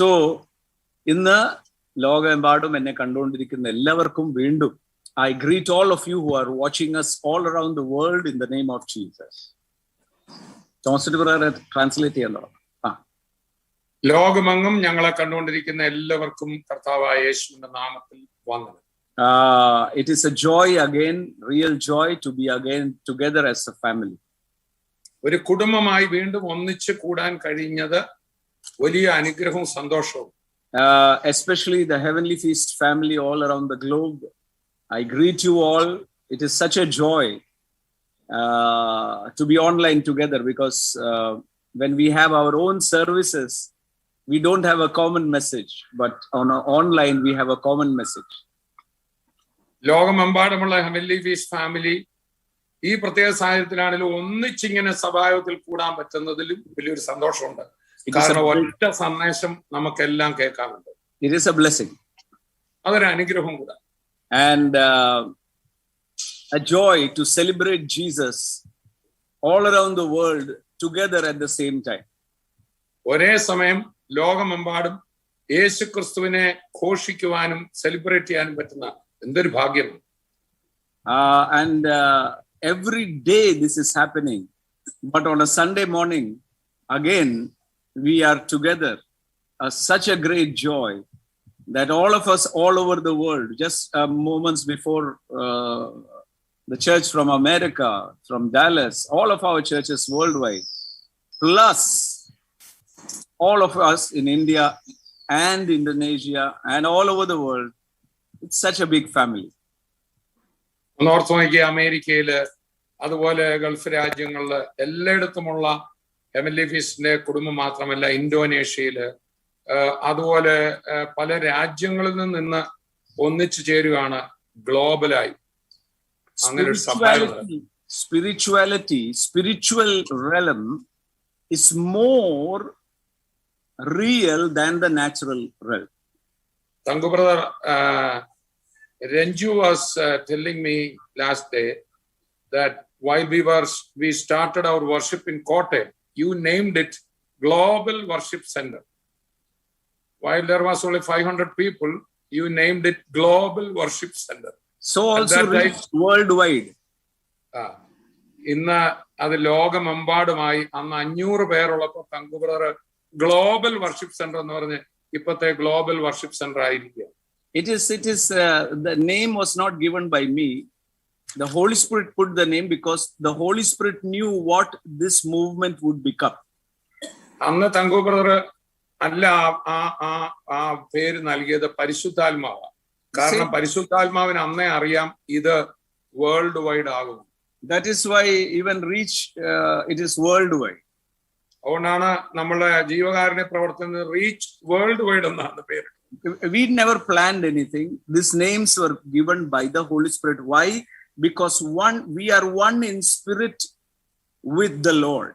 So, ഇന്ന് ലോകമെമ്പാടും എന്നെ കണ്ടുകൊണ്ടിരിക്കുന്ന എല്ലാവർക്കും വീണ്ടും I greet all of you who are watching us all around the world in the name of Jesus. Thomas brother translate ചെയ്യാലോ? ലോകമെങ്ങും ഞങ്ങളെ കണ്ടുകൊണ്ടിരിക്കുന്ന എല്ലാവർക്കും കർത്താവായ യേശുവിന്റെ നാമത്തിൽ വന്ദനം. It is a joy again, real joy to be again together as a family. ഒരു കുടുംബമായി വീണ്ടും ഒന്നിച്ചു കൂടാൻ കഴിഞ്ഞത് വലിയ അനുഗ്രഹവും സന്തോഷവും. Especially the Heavenly Feast family all around the globe. I greet you all. It is such a joy to be online together because when we have our own services, we don't have a common message, but online we have a common message. ലോകമെമ്പാടുമുള്ള heavenly feast family ഈ പ്രത്യേക സാഹചര്യത്തിലാണെങ്കിലും ഒന്നിച്ചിങ്ങനെ സഭായോഗത്തിൽ കൂടാൻ പറ്റുന്നതിലും വലിയൊരു സന്തോഷമുണ്ട്. കാരണം ഒറ്റ സന്ദേശം നമുക്കെല്ലാം കേൾക്കാറുണ്ട്. It is a blessing. അതൊരു അനുഗ്രഹം കൂടാ. And a joy to celebrate Jesus all around the world together at the same time. ഒരേ സമയം ലോകമെമ്പാടും യേശു ക്രിസ്തുവിനെ ഘോഷിക്കുവാനും സെലിബ്രേറ്റ് ചെയ്യാനും പറ്റുന്ന എന്തൊരു ഭാഗ്യം. And every day this is happening, but on a Sunday morning again we are together. Such a great joy that all of us all over the world, just moments before the church from America, from Dallas, all of our churches worldwide, plus all of us in India and Indonesia and all over the world, it's such a big family. North നോക്കിയ അമേരിക്കയില് അതുപോലെ Gulf രാജ്യങ്ങളില് എല്ലായിടത്തുമുള്ള heavenly ഫീസ്റ്റിന്റെ കുടുംബം മാത്രമല്ല, ഇന്തോനേഷ്യയില് അതുപോലെ പല രാജ്യങ്ങളിൽ നിന്ന് ഒന്നിച്ചു ചേരുകയാണ് ഗ്ലോബലായി. അങ്ങനെ spiritual realm is more real than the natural realm. Tangu brother Renju was telling me last day that while we started our worship in Kotte, you named it Global Worship Center. While there was only 500 people, you named it Global Worship Center. So also reached worldwide. ഇന്ന് അത് ലോകമെമ്പാടുമായി. അന്ന് 500 പേരുള്ളപ്പോൾ Thanku brother global worship centre എന്ന് പറഞ്ഞ് ഇപ്പോഴത്തെ global worship centre ആയിരിക്കുക. It is the name was not given by me. The Holy Spirit put the name because the Holy Spirit knew what this movement would become. അന്ന് Thanku brother അല്ല ആ പേര് നൽകിയത് പരിശുദ്ധാത്മാവാ. കാരണം പരിശുദ്ധാത്മാവിന് അന്നേ അറിയാം ഇത് വേൾഡ് വൈഡ് ആകും. That is why even reach it is worldwide. അതുകൊണ്ടാണ് നമ്മളെ ജീവകാരുണ്യ പ്രവർത്തന റീച്ച് വേൾഡ് വൈഡ് എന്നാണ് പേര്. We never planned anything. These names were given by the Holy Spirit. Why? Because we are one in spirit with the Lord.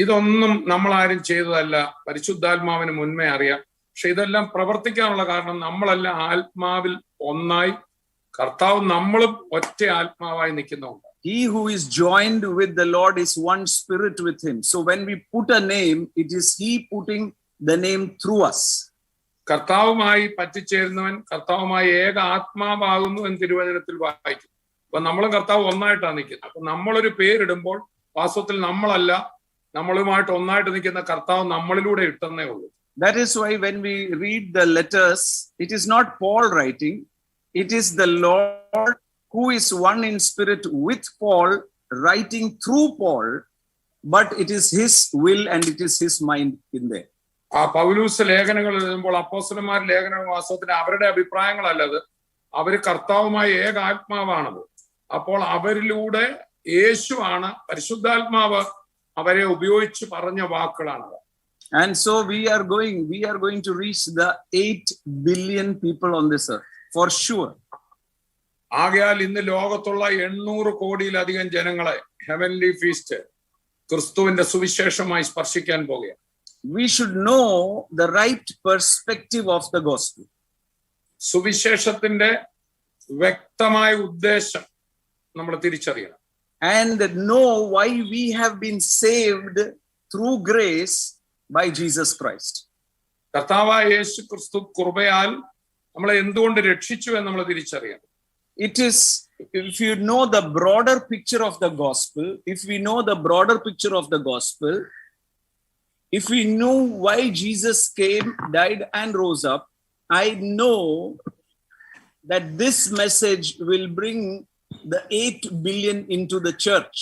ഇതൊന്നും നമ്മൾ ആരും ചെയ്തതല്ല, പരിശുദ്ധാത്മാവിന് മുൻപേ അറിയാം. പക്ഷെ ഇതെല്ലാം പ്രവർത്തിക്കാനുള്ള കാരണം നമ്മളെല്ലാം ആത്മാവിൽ ഒന്നായി, കർത്താവ് നമ്മളും ഒറ്റ ആത്മാവായി നിൽക്കുന്നുണ്ട്. He who is joined with the Lord is one spirit with him. So when we put a name, it is he putting the name through us. കർത്താവുമായി പറ്റിച്ചേരുന്നവൻ കർത്താവുമായി ഏക ആത്മാവാകുന്നു എന്ന് തിരുവചനത്തിൽ വായിക്കും. അപ്പൊ നമ്മളും കർത്താവ് ഒന്നായിട്ടാണ് നിൽക്കുന്നത്. അപ്പൊ നമ്മളൊരു പേരിടുമ്പോൾ വാസ്തവത്തിൽ നമ്മളല്ല, നമ്മളുമായിട്ട് ഒന്നായിട്ട് നിൽക്കുന്ന കർത്താവ് നമ്മളിലൂടെ ഇട്ടെന്നേ ഉള്ളൂ. That is why when we read the letters, it is not Paul writing, it is the Lord who is one in spirit with Paul writing through Paul, but it is his will and it is his mind in there. ആ പൗലൂസ് ലേഖനങ്ങൾ എഴുതുമ്പോൾ അപ്പോസ്തലന്മാർ ലേഖനങ്ങൾ വാസ്തവത്തിന് അവരുടെ അഭിപ്രായങ്ങളല്ലത്, അവര് കർത്താവുമായ ഏക ആത്മാവാണത്. അപ്പോൾ അവരിലൂടെ യേശുവാണ്, പരിശുദ്ധാത്മാവ് അവരെ ഉപയോഗിച്ച് പറഞ്ഞ വാക്കുകളാണത്. And so we are going to reach the 8 billion people on this earth for sure. ആകയാൽ ഇന്ന് ലോകത്തുള്ള 800 കോടിയിലധികം ജനങ്ങളെ ഹെവൻലി ഫീസ്റ്റ് ക്രിസ്തുവിന്റെ സുവിശേഷമായി സ്പർശിക്കാൻ പോകുകയാണ്. We should know the right perspective of the gospel. സുവിശേഷത്തിന്റെ വ്യക്തമായ ഉദ്ദേശം നമ്മൾ തിരിച്ചറിയണം. And know why we have been saved through grace by Jesus Christ. കർത്താവായ യേശു ക്രിസ്തു കൃപയാൽ നമ്മളെ എന്തുകൊണ്ട് രക്ഷിച്ചു എന്ന് നമ്മൾ തിരിച്ചറിയണം. It is, if you know the broader picture of the gospel, if we know the broader picture of the gospel, if we know why Jesus came, died, and rose up, I know that this message will bring the 8 billion into the church.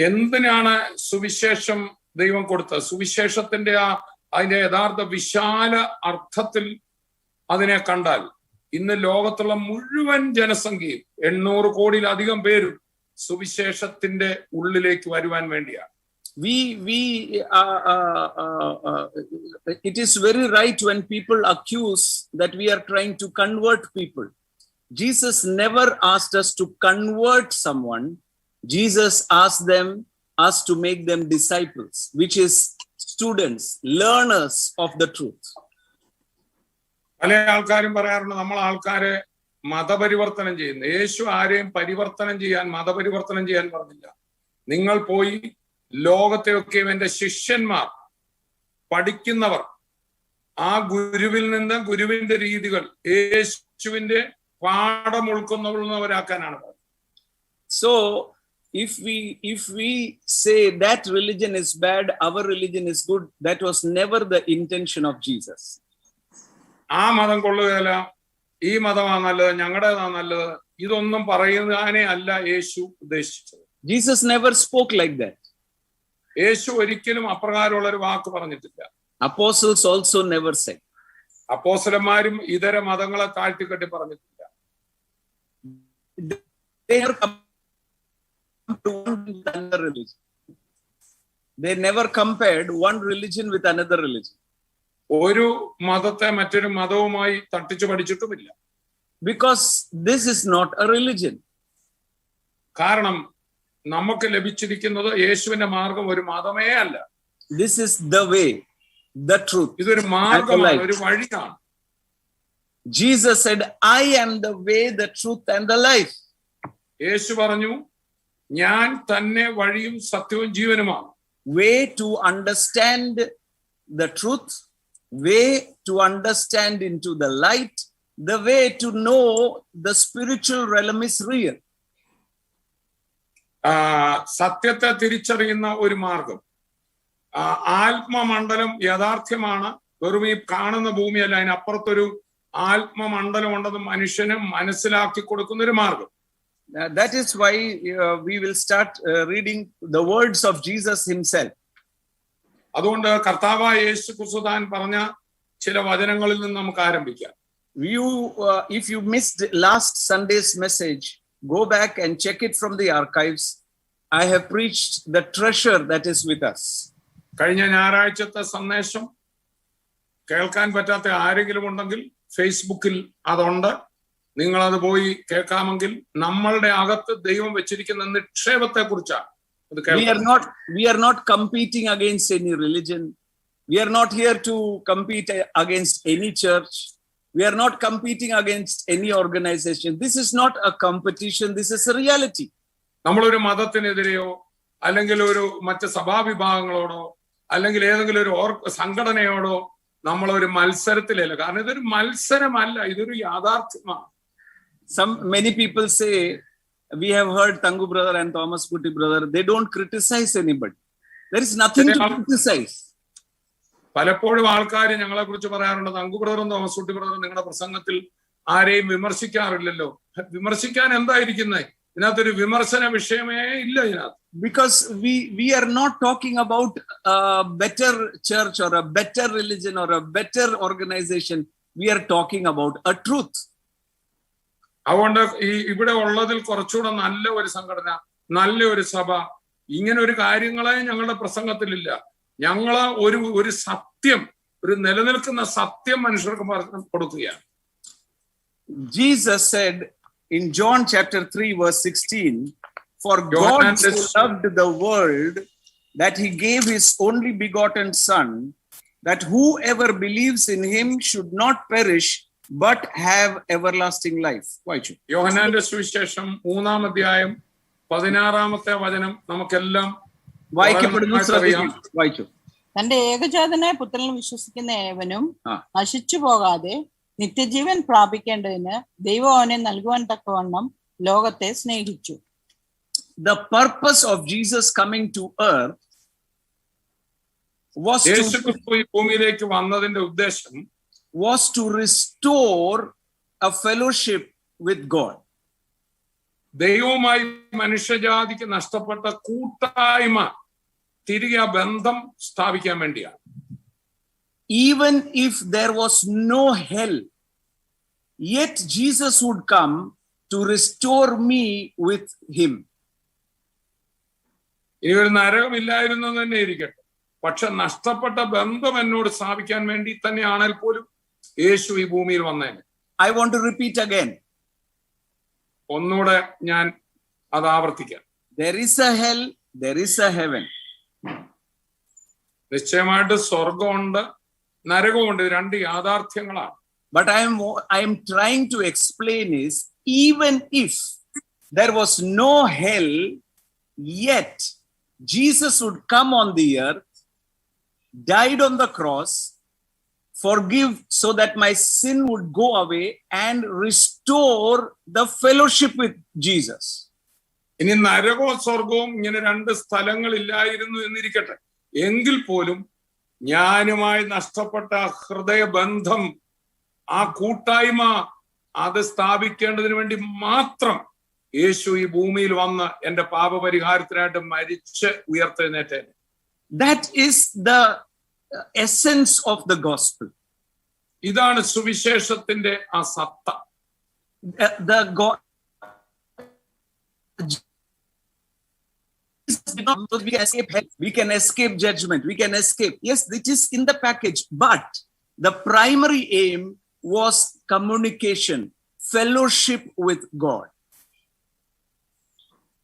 എന്തിനാണ് സുവിശേഷം ദൈവം കൊടുത്തത്? സുവിശേഷത്തിന്റെ അതിന്റെ യഥാർത്ഥ വിശാല അർത്ഥത്തിൽ അതിനെ കണ്ടാൽ ഇന്ന് ലോകത്തുള്ള മുഴുവൻ ജനസംഖ്യയും 800 കോടിയിലധികം പേരും സുവിശേഷത്തിന്റെ ഉള്ളിലേക്ക് വരുവാൻ വേണ്ടിയാണ്. It is very right when people accuse that we are trying to convert people. Jesus never asked us to convert someone. Jesus asked us to make them disciples, which is students, learners of the truth. പല ആൾക്കാരും പറയാറുണ്ട് നമ്മൾ ആൾക്കാരെ മതപരിവർത്തനം ചെയ്യുന്നു. യേശു ആരെയും മതപരിവർത്തനം ചെയ്യാൻ പറഞ്ഞില്ല. നിങ്ങൾ പോയി ലോകത്തെയൊക്കെ എന്റെ ശിഷ്യന്മാർ, പഠിക്കുന്നവർ, ആ ഗുരുവിൽ നിന്ന് ഗുരുവിന്റെ രീതികൾ, യേശുവിന്റെ പാഠം ഉൾക്കൊള്ളുന്നവരാക്കാനാണ് പറഞ്ഞത്. So if we say that religion is bad, our religion is good, that was never the intention of Jesus. ആ മതം കൊള്ളുകയല്ല, ഈ മതമാണ് നല്ലത്, ഞങ്ങളുടേതാ നല്ലത്, ഇതൊന്നും പറയുന്നതിനെ അല്ല യേശു ഉദ്ദേശിച്ചത്. Jesus never spoke like that. യേശു ഒരിക്കലും അപ്രകാരമുള്ള ഒരു വാക്ക് പറഞ്ഞിട്ടില്ല. Apostles also never said. അപ്പോസ്തലന്മാരും ഇതര മതങ്ങളെ താഴ്ത്തിക്കെട്ടി പറഞ്ഞിട്ടില്ല. They never come to one with another religion. They never compared one religion with another religion. ഒരു മതത്തെ മറ്റൊരു മതവുമായി തട്ടിച്ചു പഠിച്ചിട്ടുമില്ല. Because this is not a religion. കാരണം നമുക്ക് ലഭിച്ചിരിക്കുന്നത് യേശുവിന്റെ മാർഗം ഒരു മതമേ അല്ല. This is the way, the truth. ഇതൊരു മാർഗമാണ്, ഒരു വഴിയാണ്. Jesus said, I am the way, the truth and the life. യേശു പറഞ്ഞു, ഞാൻ തന്നെ വഴിയും സത്യവും ജീവനുമാണ്. Way to understand the truth, way to understand into the light, the way to know the spiritual realm is real. സത്യത്തെ തിരിച്ചറിയുന്ന ഒരു മാർഗം. ആത്മമണ്ഡലം യാഥാർത്ഥ്യമാണ്, വെറും ഈ കാണുന്ന ഭൂമിയല്ല, അതിനപ്പുറത്തൊരു ആത്മമണ്ഡലം ഉണ്ടെന്ന് മനുഷ്യന് മനസ്സിലാക്കി കൊടുക്കുന്ന ഒരു മാർഗം. That is why we will start reading the words of Jesus himself. അതുകൊണ്ട് കർത്താവായ യേശു ക്രിസ്തു താൻ പറഞ്ഞ ചില വചനങ്ങളിൽ നിന്ന് നമുക്ക് ആരംഭിക്കാം. If you missed last Sunday's message, go back and check it from the archives. I have preached the treasure that is with us. കഴിഞ്ഞ ഞായറാഴ്ചത്തെ സന്ദേശം കേൾക്കാൻ പറ്റാത്ത ആരെങ്കിലും ഉണ്ടെങ്കിൽ ഫേസ്ബുക്കിൽ അതുണ്ട്, നിങ്ങളത് പോയി കേൾക്കാമെങ്കിൽ. നമ്മളുടെ അകത്ത് ദൈവം വെച്ചിരിക്കുന്ന നിക്ഷേപത്തെ കുറിച്ചാണ്. We are not competing against any religion. We are not here to compete against any church. We are not competing against any organization. This is not a competition. This is a reality. നമ്മളൊരു മതത്തിനെതിരെയോ അല്ലെങ്കിൽ ഒരു മറ്റ് സഭാവിഭാഗങ്ങളോടോ അല്ലെങ്കിൽ ഏതെങ്കിലും ഒരു സംഘടനയോടോ നമ്മളൊരു മത്സരത്തിലല്ല. കാരണം ഇതൊരു മത്സരമല്ല, ഇതൊരു യാഥാർത്ഥ്യമാണ്. Many people say, we have heard Tangu brother and Thomas Kuti brother, they don't criticize anybody. There is nothing to criticize. പലപ്പോഴും ആൾക്കാർ ഞങ്ങളെ കുറിച്ച് പറയാറുണ്ട്, തങ്കു ബ്രദറും തോമസ് കുട്ടി ബ്രദറും നിങ്ങളുടെ പ്രസംഗത്തിൽ ആരെയും വിമർശിക്കാറില്ലല്ലോ. വിമർശിക്കാൻ എന്തായിരിക്കുന്നത്? ഇതിനകത്തൊരു വിമർശന വിഷയമേ ഇല്ല ഇതിനകത്ത്. Because we are not talking about a better church or a better religion or a better organization. We are talking about a truth. അതുകൊണ്ട് ഇവിടെ ഉള്ളതിൽ കുറച്ചുകൂടെ നല്ല ഒരു സംഘടന, നല്ല ഒരു സഭ, ഇങ്ങനെ ഒരു കാര്യങ്ങളെ ഞങ്ങളുടെ പ്രസംഗത്തിലില്ല. ഞങ്ങള് ഒരു സത്യം, ഒരു നിലനിൽക്കുന്ന സത്യം മനുഷ്യർക്ക് കൊടുക്കുകയാണ്. Jesus said in John chapter 3 verse 16, for God so loved the world that he gave his only begotten son, that whoever believes in him should not perish but have everlasting life. വായിച്ചു. യോഹന്നാന്റെ സുവിശേഷം 3-ാം അധ്യായം 16-ാമത്തെ വചനം നമുക്കെല്ലാം വായിക്കപ്പെടുന്നു. വായിച്ചു. തന്റെ ഏകജാതനായ പുത്രനിൽ വിശ്വസിക്കുന്ന ഏവനും ആ. നശിച്ചു പോകാതെ നിത്യജീവൻ പ്രാപിക്കേണ്ടതിന് ദൈവം അവനെ നൽകുവാൻ തക്കവണ്ണം ലോകത്തെ സ്നേഹിച്ചു. The purpose of Jesus coming to earth was യേശുക്രിസ്തു ഈ ഭൂമിയിലേക്ക് വന്നതിന്റെ ഉദ്ദേശം to restore a fellowship with God. ദൈവവുമായി മനുഷ്യജാതിക്ക് നഷ്ടപ്പെട്ട കൂട്ടായ്മ തിരികെ ആ ബന്ധം സ്ഥാപിക്കാൻ വേണ്ടിയാണ്. Even if there was no hell, yet Jesus would come to restore me with him. ഇനി ഒരു നരകമില്ലായിരുന്നു തന്നെ ഇരിക്കട്ടെ, പക്ഷെ നഷ്ടപ്പെട്ട ബന്ധം എന്നോട് സ്ഥാപിക്കാൻ വേണ്ടി തന്നെയാണെങ്കിൽ പോലും യേശു ഈ ഭൂമിയിൽ വന്നേനെ. I want to repeat again. ഒന്നുകൂടെ ഞാൻ അത് ആവർത്തിക്കാം. There is a hell, there is a heaven. നിശ്ചയമായിട്ട് സ്വർഗമുണ്ട്, നരകമുണ്ട്. രണ്ട് യാഥാർത്ഥ്യങ്ങളാണ്. But I am trying to explain is, even if there was no hell, yet Jesus would come on the earth, died on the cross, forgive so that my sin would go away and restore the fellowship with Jesus. ഇനി നരകവും സ്വർഗവും ഇങ്ങനെ രണ്ട് സ്ഥലങ്ങളില്ലായിരുന്നു എന്നിരിക്കട്ടെ, എങ്കിൽ പോലും ഞാനുമായി നഷ്ടപ്പെട്ട ഹൃദയബന്ധം, ആ കൂട്ടായ്മ, അത് സ്ഥാപിക്കേണ്ടതിന് വേണ്ടി മാത്രം യേശു ഈ ഭൂമിയിൽ വന്ന് എന്റെ പാപപരിഹാരത്തിനായിട്ട് മരിച്ച് ഉയർത്തെഴുന്നേറ്റേ. That is the essence of the gospel. ഇതാണ് സുവിശേഷത്തിന്റെ ആ സത്ത. We can escape hell, we can escape judgment, we can escape. Yes, it is in the package, but the primary aim was communication, fellowship with God.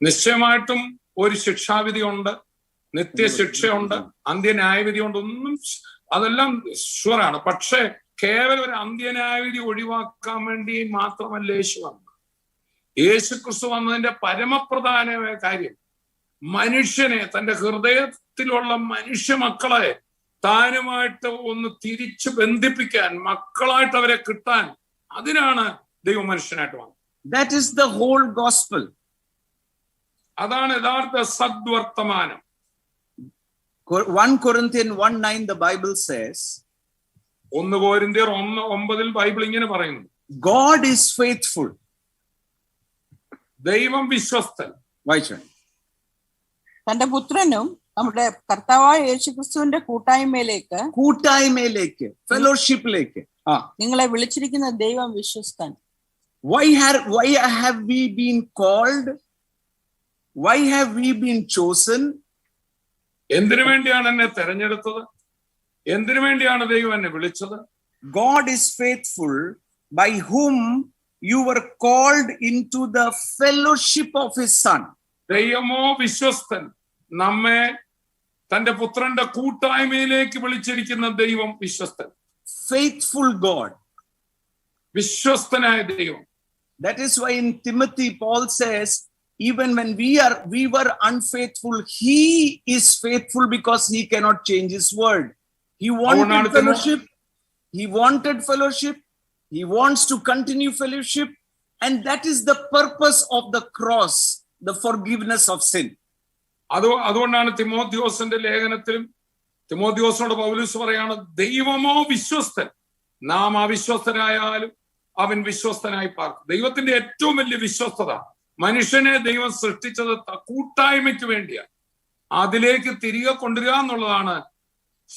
നിശ്ചയമായിട്ടും ഒരു ശിക്ഷാവിധിയുണ്ട്, നിത്യശിക്ഷയുണ്ട്, അന്ത്യന്യായവിധിയുണ്ട്. ഒന്നും അതെല്ലാം ഷുവറാണ്. പക്ഷേ കേവലം ഒരു അന്ത്യന്യായവിധി ഒഴിവാക്കാൻ വേണ്ടി മാത്രമല്ല യേശു വന്നത്. യേശുക്രിസ്തു വന്നതിന്റെ പരമപ്രധാനമായ കാര്യം മനുഷ്യനെ, തന്റെ ഹൃദയത്തിലുള്ള മനുഷ്യ മക്കളെ താനുമായിട്ട് ഒന്ന് തിരിച്ചു ബന്ധിപ്പിക്കാൻ, മക്കളായിട്ട് അവരെ കിട്ടാൻ, അതിനാണ് ദൈവം മനുഷ്യനായിട്ട് വന്നത്. That is the whole gospel. അതാണ് യഥാർത്ഥ സദ്വർത്തമാനം. 1 Corinthians 1:9 the Bible says, 1 കൊരിന്ത്യർ 1:9 Bible ഇങ്ങനെ പറയുന്നു, God is faithful. ദൈവം വിശ്വസ്തൻ. വായിച്ചോ. തന്റെ പുത്രനും നമ്മുടെ കർത്താവായ യേശുക്രിസ്തുവിന്റെ കൂട്ടായ്മയിലേക്ക് ഫെലോഷിപ്പിലേക്ക് നിങ്ങളെ വിളിച്ചിരിക്കുന്ന ദൈവം വിശ്വസ്തൻ. Why have we been called? Why have we been chosen? എന്തിനു വേണ്ടിയാണ് എന്നെ തെരഞ്ഞെടുത്തത്? എന്തിനു വേണ്ടിയാണ് ദൈവം എന്നെ വിളിച്ചത്? God is faithful, by whom you were called into the fellowship of his son. ദൈവമോ വിശ്വസ്തൻ, നമ്മെ തന്റെ പുത്രന്റെ കൂട്ടായ്മയിലേക്ക് വിളിച്ചിരിക്കുന്ന ദൈവം വിശ്വസ്തൻ. Faithful God. വിശ്വസ്തനായ ദൈവം. That is why in Timothy Paul says, even when we were unfaithful, he is faithful because he cannot change his word. He wanted fellowship. He wanted fellowship. He wants to continue fellowship. And that is the purpose of the cross, the forgiveness of sin. അതുകൊണ്ടാണ് തിമോഥെയോസിന്റെ ലേഖനത്തിലും തിമോഥെയോസിനോട് പൗലോസ് പറയാണ്, ദൈവമോ വിശ്വസ്തൻ, നാം അവിശ്വസ്തനായാലും അവൻ വിശ്വസ്തനായി പാർക്കും. ദൈവത്തിന്റെ ഏറ്റവും വലിയ വിശ്വസ്തത, മനുഷ്യനെ ദൈവം സൃഷ്ടിച്ചത് കൂട്ടായ്മയ്ക്ക് വേണ്ടിയാണ്. അതിലേക്ക് തിരികെ കൊണ്ടുവരിക എന്നുള്ളതാണ്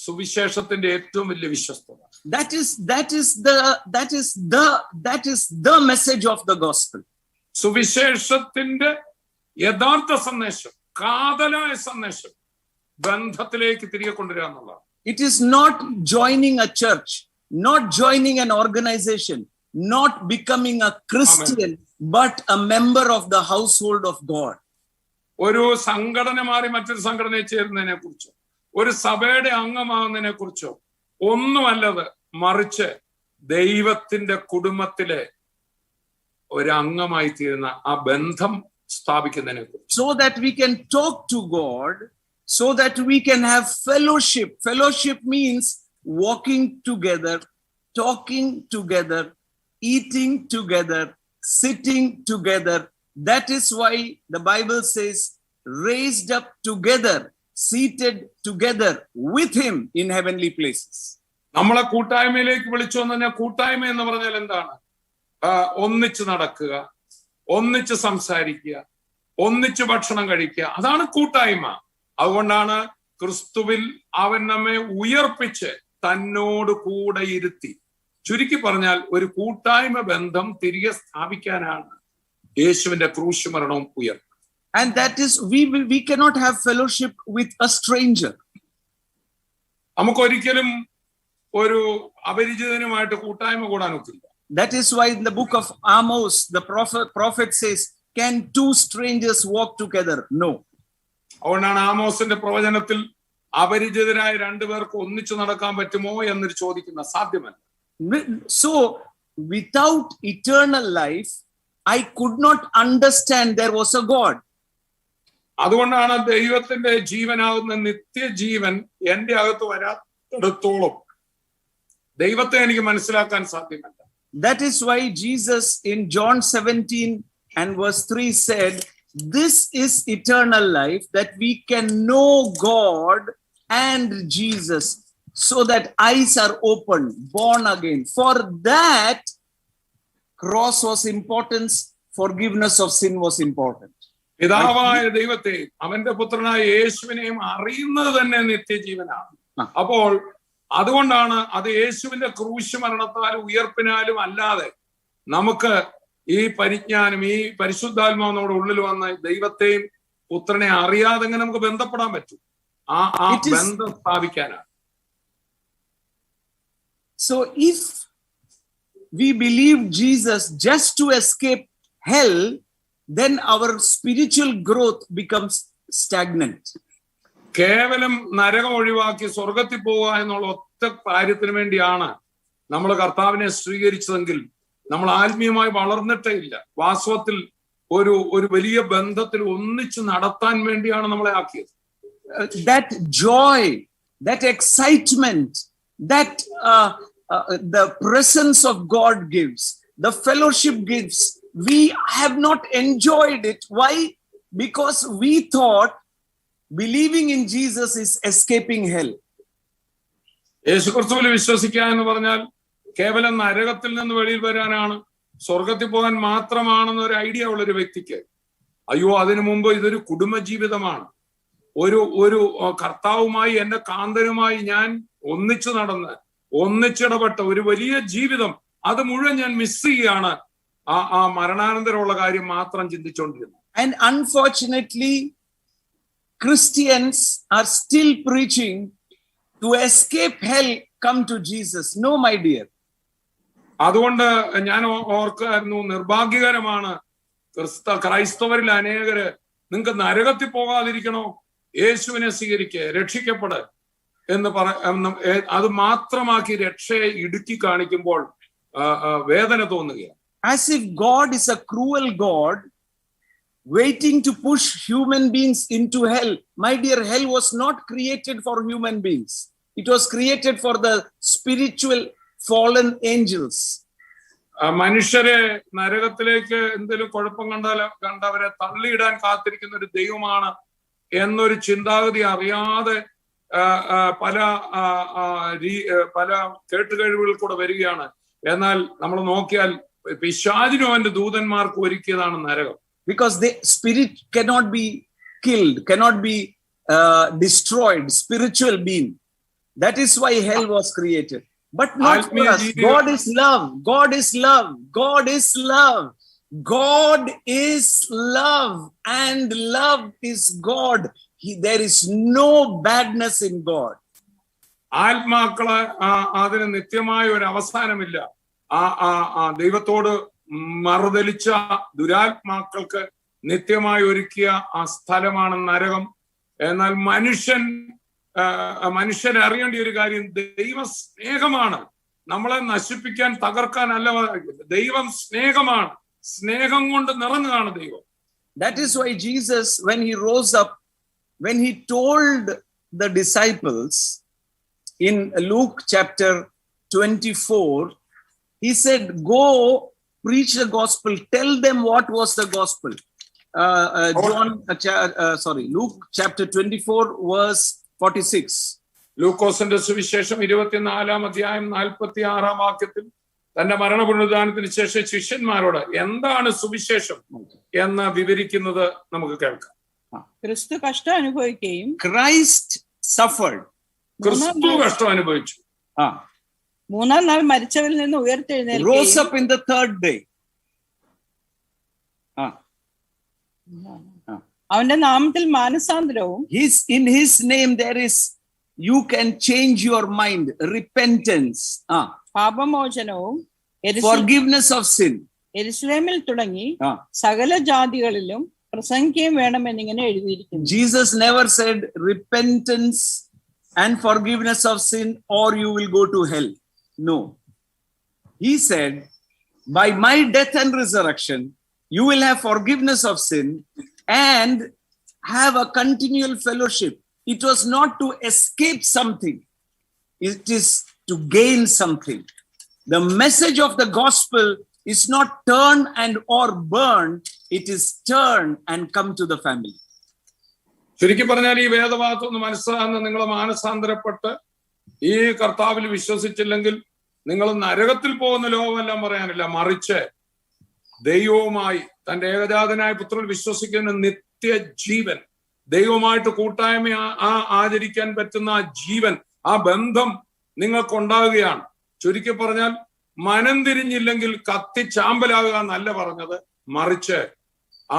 സുവിശേഷത്തിന്റെ ഏറ്റവും വലിയ വിശ്വസ്തത. That is the message of the gospel. സുവിശേഷത്തിന്റെ യഥാർത്ഥ സന്ദേശം, കാതലായ സന്ദേശം ബന്ധത്തിലേക്ക് തിരികെ കൊണ്ടുവരിക എന്നുള്ളതാണ്. It is not joining a church, not joining an organization, not becoming a Christian, but a member of the household of God. ഒരു സംഘടന മാറി മറ്റൊരു സംഘടനയിൽ ചേരുന്നതിനെ കുറിച്ചോ, ഒരു സഭയുടെ അംഗമാകുന്നതിനെ കുറിച്ചോ ഒന്നുമല്ലത്, മറിച്ച് ദൈവത്തിന്റെ കുടുംബത്തിലെ ഒരു അംഗമായി തീരുന്ന ആ ബന്ധം സ്ഥാപിക്കുന്നതിനെ കുറിച്ച്. So that we can talk to God so that we can have fellowship. Fellowship means walking together, talking together, eating together, sitting together. That is why the Bible says, raised up together, seated together with him in heavenly places. നമ്മളെ കൂട്ടായ്മയിലേക്ക് വിളിച്ചു എന്ന് പറഞ്ഞാൽ കൂട്ടായ്മ എന്ന് പറഞ്ഞാൽ എന്താണ്? ഒന്നിച്ച് നടക്കുക, ഒന്നിച്ച് സംസാരിക്കുക, ഒന്നിച്ച് ഭക്ഷണം കഴിക്കുക, അതാണ് കൂട്ടായ്മ. അതുകൊണ്ടാണ് ക്രിസ്തുവിൽ അവൻ നമ്മെ ഉയർപ്പിച്ച് തന്നോട് കൂടെ ഇരുത്തി. ചുരുക്കി പറഞ്ഞാൽ ഒരു കൂട്ടായ്മ ബന്ധം തിരികെ സ്ഥാപിക്കാനാണ് യേശുവിന്റെ ക്രൂശ് മരണവും ഉയർപ്പ്. And that is, we cannot have fellowship with a stranger. നമുക്കൊരിക്കലും ഒരു അപരിചിതനുമായിട്ട് കൂട്ടായ്മ കൂടാൻ ഒക്കില്ല. That is why in the book of Amos, the prophet says, can two strangers walk together? No. അതുകൊണ്ടാണ് ആമോസിന്റെ പ്രവചനത്തിൽ അപരിചിതരായ രണ്ടുപേർക്ക് ഒന്നിച്ചു നടക്കാൻ പറ്റുമോ എന്നൊരു ചോദിക്കുന്ന സാധ്യമല്ല. So without eternal life, I could not understand there was a God. അതുകൊണ്ടാണ് ദൈവത്തിന്റെ ജീവനാകുന്ന നിത്യജീവൻ എന്റെ അകത്ത് വരാത്തിടത്തോളം ദൈവത്തെ എനിക്ക് മനസ്സിലാക്കാൻ സാധ്യമല്ല. That is why Jesus in John 17 and verse 3 said, this is eternal life, that we can know God and Jesus, so that eyes are opened, born again. For that, cross was important, forgiveness of sin was important. പിതാവായ ദൈവത്തെ അവന്റെ പുത്രനായ യേശുവിനെയും അറിയുന്നത് തന്നെ നിത്യജീവനാണ്. അപ്പോൾ അതുകൊണ്ടാണ് അത് യേശുവിന്റെ ക്രൂശ് മരണത്താലും ഉയർപ്പിനാലും അല്ലാതെ നമുക്ക് ഈ പരിജ്ഞാനം, ഈ പരിശുദ്ധാത്മാവ് നമ്മുടെ ഉള്ളിൽ വന്ന ദൈവത്തെയും പുത്രനെ അറിയാതെ എങ്ങനെ നമുക്ക് ബന്ധപ്പെടാൻ പറ്റും? ആ ബന്ധം സ്ഥാപിക്കാനാണ്. So if we believe Jesus just to escape hell, then our spiritual growth becomes stagnant. കേവലം നരകം ഒഴിവാക്കി സ്വർഗത്തിൽ പോവുക എന്നുള്ള ഒറ്റ കാര്യത്തിന് വേണ്ടിയാണ് നമ്മൾ കർത്താവിനെ സ്വീകരിച്ചതെങ്കിൽ നമ്മൾ ആത്മീയമായി വളർന്നിട്ടേ ഇല്ല. വാസ്തവത്തിൽ ഒരു വലിയ ബന്ധത്തിൽ ഒന്നിച്ചു നടത്താൻ വേണ്ടിയാണ് നമ്മളെ ആക്കിയത്. That joy, that excitement, that the presence of God gives, the fellowship gives, we have not enjoyed it. Why? Because we thought believing in Jesus is escaping hell. യേശുക്രിസ്തുവിൽ വിശ്വസിക്കുക എന്ന് പറഞ്ഞാൽ കേവലം നരകത്തിൽ നിന്ന് വെളിയിൽ വരാനാണ്, സ്വർഗത്തിൽ പോകാൻ മാത്രമാണെന്ന ഒരു ഐഡിയ ഉള്ള ഒരു വ്യക്തിക്ക്, അയ്യോ അതിനു മുമ്പ് ഇതൊരു കുടുംബജീവിതമാണ്. ഒരു കർത്താവുമായി എന്റെ കാന്തനുമായി ഞാൻ ഒന്നിച്ചു നടന്ന് ഒന്നിച്ചിടപെട്ട ഒരു വലിയ ജീവിതം, അത് മുഴുവൻ ഞാൻ മിസ് ചെയ്യുകയാണ് ആ മരണാനന്തരമുള്ള കാര്യം മാത്രം ചിന്തിച്ചുകൊണ്ടിരുന്നു. And unfortunately, Christians are still preaching to escape hell, come to Jesus. No, my dear. അതുകൊണ്ട് ഞാൻ ഓർക്കായിരുന്നു, നിർഭാഗ്യകരമാണ് ക്രൈസ്തവരിൽ അനേകര് നിങ്ങൾക്ക് നരകത്തിൽ പോകാതിരിക്കണോ, യേശുവിനെ സ്വീകരിക്കുക, രക്ഷിക്കപ്പെട് എന്ന് അത് മാത്രമാക്കി രക്ഷയെ ഇടുക്കി കാണിക്കുമ്പോൾ വേദന തോന്നുകയാണ്. As if God is a cruel God waiting to push human beings into hell. My dear, hell was not created for human beings. It was created for the spiritual fallen angels. മനുഷ്യരെ നരകത്തിലേക്ക് എന്തെങ്കിലും കുഴപ്പം കണ്ടവരെ തള്ളിയിടാൻ കാത്തിരിക്കുന്ന ഒരു ദൈവമാണ് എന്നൊരു ചിന്താഗതി അറിയാതെ പല കേട്ടുകഴിവുകൾ കൂടെ വരികയാണ്. എന്നാൽ നമ്മൾ നോക്കിയാൽ പിശാചിനും അവന്റെ ദൂതന്മാർക്ക് ഒരുക്കിയതാണ് നരകം. Because the spirit cannot be killed, cannot be destroyed, spiritual being. That is why hell was created. But not for us. God is love. God is love. God is love. God is love. And love is God. There is no badness in God. ആത്മാക്കളെ അതിന് നിത്യമായ ഒരു അവസാനമില്ല. ദൈവത്തോട് മറുതലിച്ച ദുരാത്മാക്കൾക്ക് നിത്യമായി ഒരുക്കിയ ആ സ്ഥലമാണ് നരകം. എന്നാൽ മനുഷ്യരെ അറിയേണ്ട ഒരു കാര്യം, ദൈവം സ്നേഹമാണ്. നമ്മളെ നശിപ്പിക്കാൻ തകർക്കാനല്ല, ദൈവം സ്നേഹമാണ്. സ്നേഹം കൊണ്ട് നിറഞ്ഞതാണ് ദൈവം. That is why Jesus, when he rose up, when he told the disciples in Luke chapter 24, he said, go preach the gospel, tell them what was the gospel. Luke chapter 24 verse 46. ലൂക്കോസിന്റെ സുവിശേഷം 24-ാം അധ്യായം 46-ാം വാക്യത്തിൽ തന്റെ മരണപുനരുദ്ധാനത്തിന് ശേഷം ശിഷ്യന്മാരോട് എന്താണ് സുവിശേഷം എന്ന് വിവരിക്കുന്നത് നമുക്ക് കേൾക്കാം. ക്രിസ്തു കഷ്ടം അനുഭവിക്കുകയും Christ suffered. ക്രിസ്തു കഷ്ടം അനുഭവിച്ചു. മൂന്നാം നാൾ മരിച്ചവരിൽ നിന്ന് Rose ഉയർത്തെഴുന്നേൽക്കുകയും up in the third day. അവന്റെ നാമത്തിൽ മാനസാന്തരവും, In his name there is, you can change your mind, repentance, പാപമോചനവും, forgiveness of sin. യെരുശലേമിൽ തുടങ്ങി സകല ജാതികളിലും പ്രസംഗിക്കുകയും വേണമെന്നിങ്ങനെ എഴുതിയിരിക്കുന്നു. Jesus never said repentance and forgiveness of sin or you will go to hell. No. He said, by my death and resurrection, you will have forgiveness of sin and have a continual fellowship. It was not to escape something. It is to gain something. The message of the gospel is not turn and or burn. It is turn and come to the family. ചുരുക്കി പറഞ്ഞാൽ ഈ വേദഭാഗത്ത് ഒന്ന് മനസ്സിലാകുന്ന നിങ്ങൾ മാനസാന്തരപ്പെട്ട് ഈ കർത്താവിൽ വിശ്വസിച്ചില്ലെങ്കിൽ നിങ്ങൾ നരകത്തിൽ പോകുന്ന ലോകമെല്ലാം പറയാനില്ല, മറിച്ച് ദൈവവുമായി തന്റെ ഏകജാതനായ പുത്രനിൽ വിശ്വസിക്കുന്ന നിത്യജീവൻ, ദൈവമായിട്ട് കൂട്ടായ്മ ആചരിക്കാൻ പറ്റുന്ന ആ ജീവൻ, ആ ബന്ധം നിങ്ങൾക്കുണ്ടാകുകയാണ്. ചുരുക്കി പറഞ്ഞാൽ മനം തിരിഞ്ഞില്ലെങ്കിൽ കത്തിച്ചാമ്പലാകുക എന്നല്ല പറഞ്ഞത്, മറിച്ച്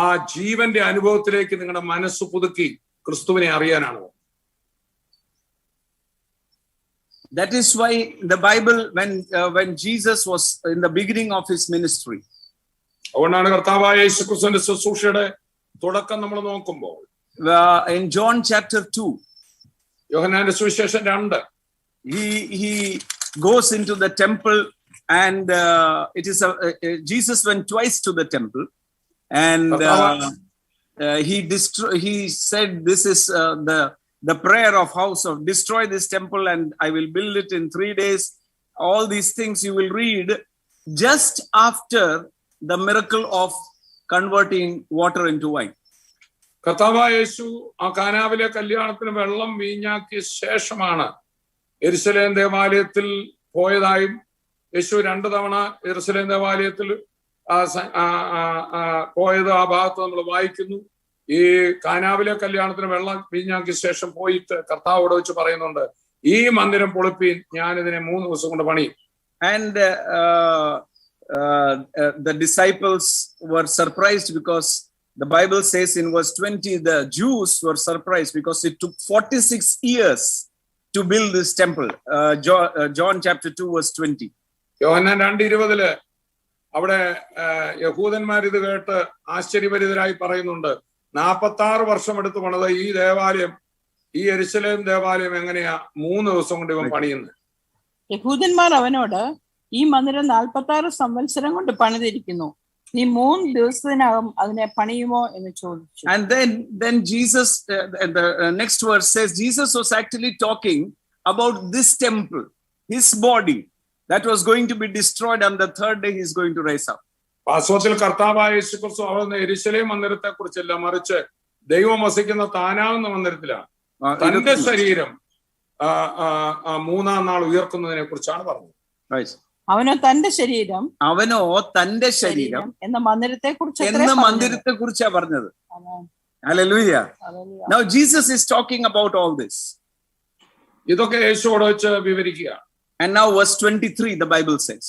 ആ ജീവന്റെ അനുഭവത്തിലേക്ക് നിങ്ങളുടെ മനസ്സ് പുതുക്കി ക്രിസ്തുവിനെ അറിയാനാണ്. That is why the Bible, when Jesus was in the beginning of his ministry, അതുകൊണ്ടാണ് കർത്താവായ യേശുക്രിസ്തുവിന്റെ ശുശ്രൂഷയുടെ തുടക്കം നമ്മൾ നോക്കുമ്പോൾ in John chapter 2, യോഹന്നാന്റെ സുവിശേഷം 2, he goes into the temple and Jesus went twice to the temple and he said, this is the prayer of house of destroy this temple and I will build it in 3 days. All these things you will read just after the miracle of converting water into wine. കർത്താവായ യേശു ആ കാനാവിലെ കല്യാണത്തിന് വെള്ളം വീഞ്ഞാക്കിയ ശേഷമാണ് യെരുശലേം ദേവാലയത്തിൽ പോയതായും യേശു 2 തവണ യെരുശലേം ദേവാലയത്തിൽ പോയത് ആ ഭാഗത്ത് നമ്മൾ വായിക്കുന്നു. ഈ കാനാവിലെ കല്യാണത്തിന് വെള്ളം വീഞ്ഞാക്കിയ ശേഷം പോയിട്ട് കർത്താവോട് വെച്ച് പറയുന്നുണ്ട്, ഈ മന്ദിരം പൊളിപ്പീൻ, ഞാൻ ഇതിനെ 3 ദിവസം കൊണ്ട് പണിയും. And the disciples were surprised because the Bible says in verse 20, the Jews were surprised because it took 46 years to build this temple. John chapter 2 verse 20. യോഹന്നാൻ 2:20 അവിടെ യഹൂദന്മാർ ഇത് കേട്ട് ആശ്ചര്യഭരിതരായി പറയുന്നുണ്ട്, 46 വർഷം എടുത്ത് പണിത ഈ ദേവാലയം, ഈ യെരുശലേം ദേവാലയം എങ്ങനെയാ 3 ദിവസം കൊണ്ട് ഇവൻ പണിയുന്നത്? യഹൂദന്മാർ അവനോട്, ഈ മന്ദിരം 46 സംവത്സരം കൊണ്ട് പണിതിരിക്കുന്നു, നീ 3 ദിവസത്തിനകം അതിനെ പണിയുമോ എന്ന് ചോദിച്ചു. And then Jesus, the next verse says, Jesus was actually talking about this temple, his body, that was going to be destroyed and the 3rd day he is going to rise up. വാസ്തവത്തിൽ കർത്താവായ യേശുക്രിസ്തു അവിടെ യെരുശലേം മന്ദിരത്തെ കുറിച്ചല്ല, മറിച്ച് ദൈവം വസിക്കുന്ന താനാവുന്ന മന്ദിരത്തിലാണ് തന്റെ ശരീരം 3-ാം നാൾ ഉയർക്കുന്നതിനെ കുറിച്ചാണ് പറഞ്ഞത്. അവനോ തന്റെ ശരീരം എന്ന മന്ദിരത്തെ കുറിച്ചാണ് പറഞ്ഞത്. Hallelujah. Now Jesus is talking about all this. ഇതൊക്കെ യേശുവോട് വെച്ച് വിവരിക്കുക. And now verse 23 the Bible says.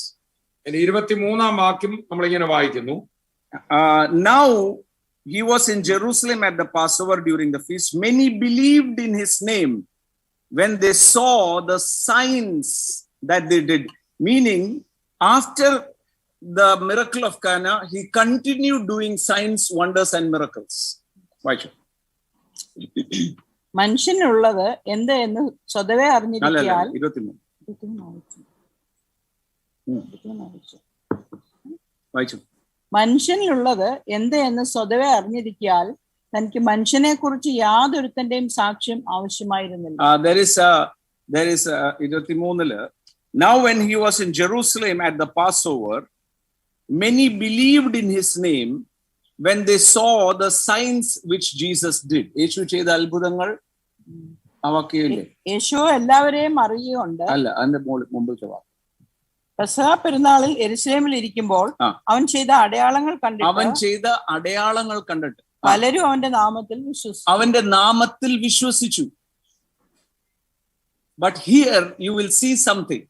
23-ാം വാക്യം നമ്മൾ ഇങ്ങനെ വായിക്കുന്നു. Now he was in Jerusalem at the Passover during the feast. Many believed in his name when they saw the signs that they did. Meaning, after the miracle of Cana, he continued doing signs, wonders, and miracles. Why? മനുഷ്യനുള്ളത് എന്ത് എന്ന് സ്വതവേ അറിഞ്ഞിരിക്കാൻ മനുഷ്യനിലുള്ളത് എന്ത് എന്ന് സ്വതവേ അറിഞ്ഞിരിക്കാൻ തനിക്ക് മനുഷ്യനെ കുറിച്ച് യാതൊരുത്തന്റെയും സാക്ഷ്യം ആവശ്യമായിരുന്നില്ല. There is 23. Now when he was in Jerusalem at the Passover, many believed in his name when they saw the signs which Jesus did. യേശു ചെയ്ത അത്ഭുതങ്ങൾ അവക്കില്ലേ? യേശു എല്ലാവരെയും അറിയുകൊണ്ട് അല്ല, അതിന്റെ മുമ്പിലത്തെ വാക്ക്. പെസഹ പെരുന്നാളിൽ യെരുശലേമിൽ ഇരിക്കുമ്പോൾ അവൻ ചെയ്ത അടയാളങ്ങൾ കണ്ടിട്ട് പലരും അവന്റെ നാമത്തിൽ വിശ്വസിച്ചു. But here you will see something.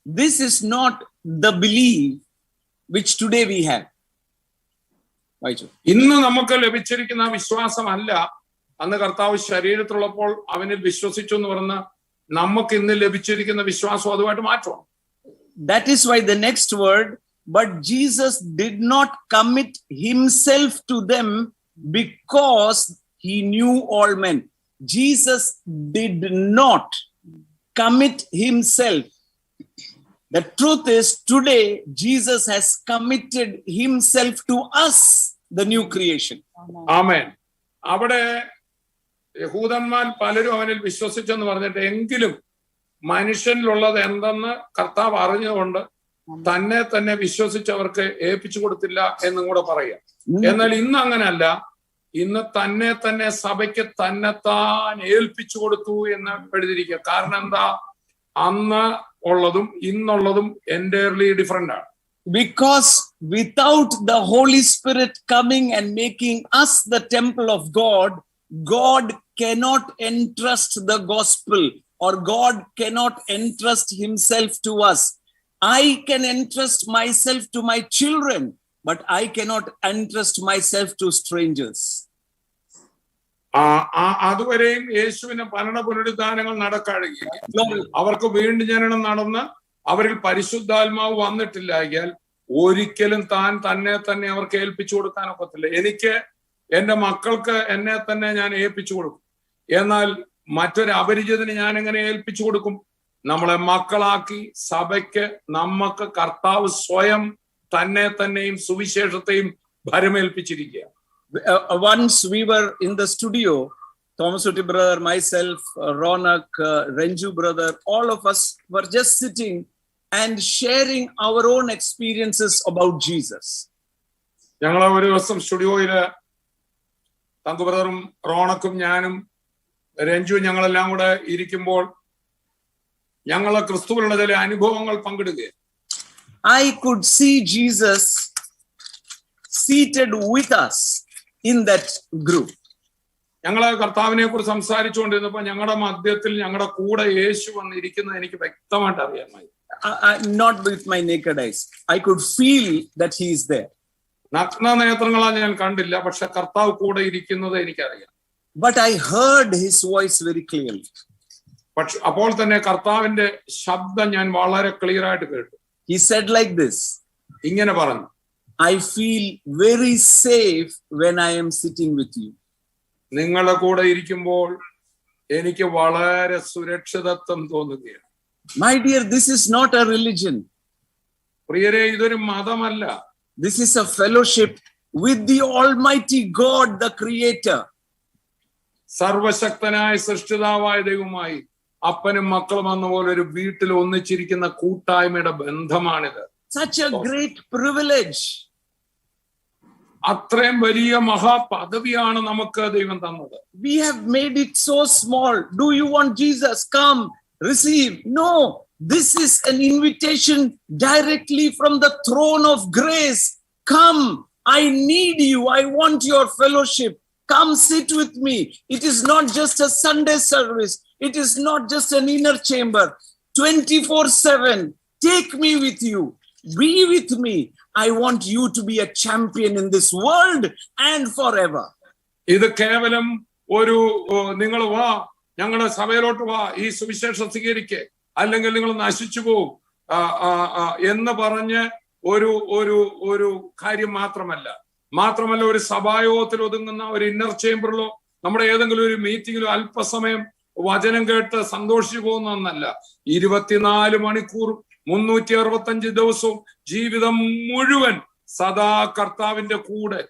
This is not the belief which today we have. ഇന്ന് നമുക്ക് ലഭിച്ചിരിക്കുന്ന വിശ്വാസമല്ല അന്ന് കർത്താവ് ശരീരത്തിലുള്ളപ്പോൾ അവനിൽ വിശ്വസിച്ചു എന്ന് പറഞ്ഞ് നമുക്ക് ഇന്ന് ലഭിച്ചിരിക്കുന്ന വിശ്വാസം അതുമായിട്ട് മാറ്റണം. That is why the next word, but Jesus did not commit himself to them because he knew all men. Jesus did not commit himself. The truth is, today Jesus has committed himself to us, the new creation. Amen. അവിടെ യഹൂദന്മാർ പലരും അവനിൽ വിശ്വസിച്ചെന്ന് പറഞ്ഞിട്ട് എങ്കിലും മനുഷ്യനിലുള്ളത് എന്തെന്ന് കർത്താവ് അറിഞ്ഞുകൊണ്ട് തന്നെ തന്നെ വിശ്വസിച്ചവർക്ക് ഏൽപ്പിച്ചു കൊടുത്തില്ല എന്നും കൂടെ പറയാം. എന്നാൽ ഇന്ന് അങ്ങനെയല്ല. ഇന്ന് തന്നെ തന്നെ സഭയ്ക്ക് തന്നെത്താൻ ഏൽപ്പിച്ചു കൊടുത്തു എന്ന് എഴുതിയിരിക്കുക. കാരണം എന്താ? അന്ന് ഉള്ളതും ഇന്നുള്ളതും entirely different ആണ്. Because without the Holy Spirit coming and making us the temple of God, God cannot entrust the gospel, or God cannot entrust himself to us. I can entrust myself to my children, but I cannot entrust myself to strangers. അതുവരെയും യേശുവിന്റെ മരണ പുനരുദ്ധാനങ്ങൾ നടക്കുകയാണെങ്കിൽ അവർക്ക് വീണ്ടും ജനനം നടന്ന് അവരിൽ പരിശുദ്ധാത്മാവ് വന്നിട്ടില്ലായാൽ ഒരിക്കലും തന്നെ തന്നെ അവർക്ക് ഏൽപ്പിച്ചു കൊടുക്കാൻ ഒക്കത്തില്ല. എനിക്ക് എന്റെ മക്കൾക്ക് എന്നെ തന്നെ ഞാൻ ഏൽപ്പിച്ചു കൊടുക്കും. എന്നാൽ മറ്റൊരു അപരിചിതന് ഞാൻ എങ്ങനെ ഏൽപ്പിച്ചു കൊടുക്കും? നമ്മളെ മക്കളാക്കി സഭയ്ക്ക് നമുക്ക് കർത്താവ് സ്വയം തന്നെ തന്നെയും സുവിശേഷത്തെയും ഭരമേൽപ്പിച്ചിരിക്കുക. Once we were in the studio, Thomas Utti brother, myself, Ronak, Renju brother, all of us were just sitting and sharing our own experiences about Jesus. ഞങ്ങൾ ഒരു ദിവസം സ്റ്റുഡിയോയില് തങ്കു ബ്രദറും റോണക്കും ഞാനും രഞ്ജു ഞങ്ങളെല്ലാം കൂടെ ഇരിക്കുമ്പോൾ ഞങ്ങൾ ക്രിസ്തുവിലുള്ള ചില അനുഭവങ്ങൾ പങ്കിടുകയാണ്. I could see Jesus seated with us in that group. ഞങ്ങളെ കർത്താവിനെ കുറിച്ച് സംസാരിച്ചുകൊണ്ടിരുന്നപ്പോ ഞങ്ങളുടെ മധ്യത്തിൽ ഞങ്ങളുടെ കൂടെ യേശു വന്നിരിക്കുന്നത് എനിക്ക് വ്യക്തമായിട്ട് അറിയാമായി. Not with my naked eyes. I could feel that he is there. നഗ്ന നേത്രങ്ങളാ ഞാൻ കണ്ടില്ല, പക്ഷെ കർത്താവ് കൂടെ ഇരിക്കുന്നത് എനിക്കറിയാം. But I heard his voice very clearly. പക്ഷെ അപ്പോൾ തന്നെ കർത്താവിന്റെ ശബ്ദം ഞാൻ വളരെ ക്ലിയർ ആയിട്ട് കേട്ടു. He said like this. ഇങ്ങനെ പറഞ്ഞു, I feel very safe when I am sitting with you. നിങ്ങളുടെ കൂടെ ഇരിക്കുമ്പോൾ എനിക്ക് വളരെ സുരക്ഷിതത്വം തോന്നുകയാണ്. My dear, this is not a religion. പ്രിയരെ, ഇതൊരു മതമല്ല. This is a fellowship with the Almighty God, the Creator. സർവശക്തനായ സൃഷ്ടിതാവായ ദൈവമായി അപ്പനും മക്കളും എന്ന പോലെ ഒരു വീട്ടിൽ ഒന്നിച്ചിരിക്കുന്ന കൂട്ടായ്മയുടെ ബന്ധമാണിത്. Such a great privilege. അത്രയും വലിയ മഹാപദവിയാണ് നമുക്ക് ദൈവം തന്നത്. We have made it so small. Do you want Jesus? Come, receive. No, this is an invitation directly from the throne of grace. Come, I need you. I want your fellowship. Come sit with me. It is not just a Sunday service. It is not just an inner chamber. 24/7. Take me with you. Be with me. I want you to be a champion in this world and forever. ഇത് കേവലം ഒരു നിങ്ങൾ വാ ഞങ്ങളുടെ സഭയിലോട്ട് വാ ഈ സുവിശേഷം സ്വീകരിക്കേ അല്ലെങ്കിൽ നിങ്ങൾ നശിച്ചു പോവും എന്ന് പറഞ്ഞ് ഒരു കാര്യം മാത്രമല്ല ഒരു സഭായോഗത്തിൽ ഒതുങ്ങുന്ന ഒരു ഇന്നർ ചേംബറിലോ നമ്മുടെ ഏതെങ്കിലും ഒരു മീറ്റിംഗിലോ അല്പസമയം വചനം കേട്ട് സന്തോഷിച്ചു പോകുന്ന ഒന്നല്ല. 24 മണിക്കൂർ 365 ദിവസവും ജീവിതം മുഴുവൻ സദാ കർത്താവിന്റെ കൂടെ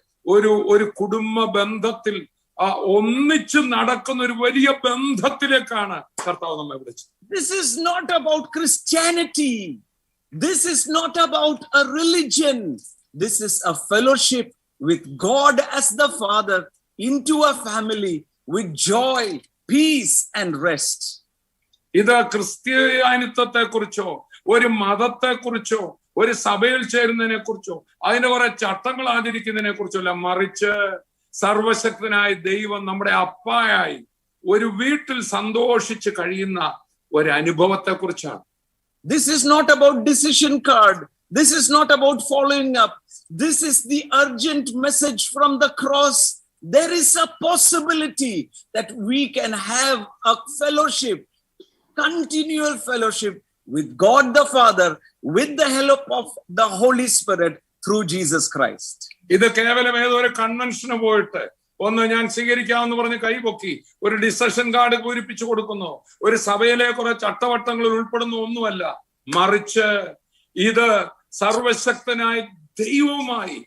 ഒരു കുടുംബ ബന്ധത്തിൽ ഒന്നിച്ച് നടക്കുന്ന ഒരു വലിയ ബന്ധത്തിലേക്കാണ് കർത്താവ് നമ്മെ വിളിച്ചത്. This is not about Christianity. This is not about a religion. This is a fellowship with God as the Father into a family with joy, peace and rest. ഇത് ക്രിസ്ത്യാനിത്വത്തെ കുറിച്ചോ ഒരു മതത്തെ കുറിച്ചോ ഒരു സഭയിൽ ചേരുന്നതിനെ കുറിച്ചോ അതിന് കുറെ ചട്ടങ്ങൾ ആചരിക്കുന്നതിനെ കുറിച്ചല്ല, മറിച്ച് സർവശക്തനായ ദൈവം നമ്മുടെ അപ്പായായി ഒരു വീട്ടിൽ സന്തോഷിച്ച് കഴിയുന്ന ഒരു അനുഭവത്തെ കുറിച്ചാണ്. This is not about decision card. This is not about following up. This is the urgent message from the cross. There is a possibility that we can have a fellowship, continual fellowship with God the Father, with the help of the Holy Spirit through Jesus Christ. ഇത് കേവലം ഏതൊരു കൺവെൻഷന് പോയിട്ട് ഒന്ന് ഞാൻ സ്വീകരിക്കാമെന്ന് പറഞ്ഞ് കൈപൊക്കി ഒരു decision card പൂരിപ്പിച്ചു കൊടുക്കുന്നു, ഒരു സഭയിലെ കുറെ ചട്ടവട്ടങ്ങളിൽ ഉൾപ്പെടുന്ന ഒന്നുമല്ല, മറിച്ച് ഇത് സർവശക്തനായ ദൈവവുമായി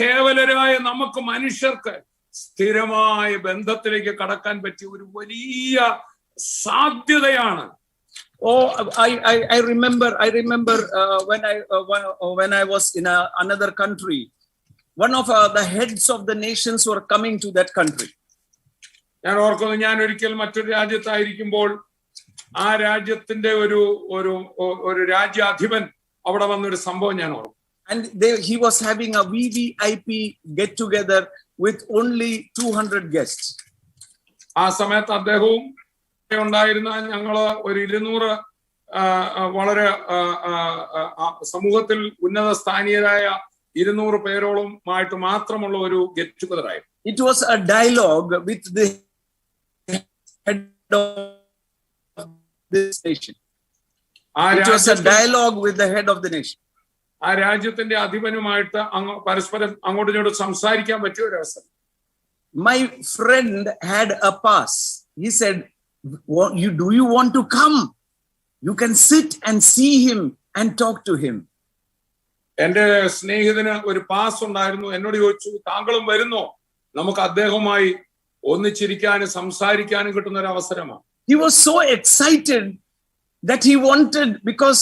കേവലരായ നമുക്ക് മനുഷ്യർക്ക് സ്ഥിരമായ ബന്ധത്തിലേക്ക് കടക്കാൻ പറ്റിയ ഒരു വലിയ സാധ്യതയാണ്. Oh, I remember when I was in another country, one of the heads of the nations were coming to that country. ഞാൻ ഓർക്കുന്നു, ഞാൻ ഒരിക്കൽ മറ്റൊരു രാജ്യത്തായിരിക്കുമ്പോൾ ആ രാജ്യത്തിന്റെ ഒരു രാജ്യാധിപൻ അവിടെ വന്നൊരു സംഭവം ഞാൻ ഓർക്കും. And he was having a VVIP get together with only 200 guests. ആ സമയത്ത് അദ്ദേഹവും ഉണ്ടായിരുന്ന ഞങ്ങള് ഒരു 200 വളരെ സമൂഹത്തിൽ ഉന്നത സ്ഥാനീയരായ 200 പേരോളമായിട്ട് മാത്രമുള്ള ഒരു ഗെറ്റ് ടുഗദർ ആയിരുന്നു. It was a dialogue with the head of this nation. It was a dialogue with the head of the nation. ആ രാജ്യത്തിന്റെ അധിപനുമായിട്ട് പരസ്പരം അങ്ങോട്ടും ഇങ്ങോട്ടും സംസാരിക്കാൻ പറ്റിയ ഒരു അവസരം. My friend had a pass. He said, do you want to come? You can sit and see him and talk to him. എന്റെ സ്നേഹിതന് ഒരു പാസ് ഉണ്ടായിരുന്നു. എന്നോട് ചോദിച്ചു, താങ്കളും വരുന്നോ? നമുക്ക് അദ്ദേഹവുമായി ഒന്നിച്ചിരിക്കാനും സംസാരിക്കാനും കിട്ടുന്ന ഒരു അവസരമാണ്. He was so excited that he wanted, because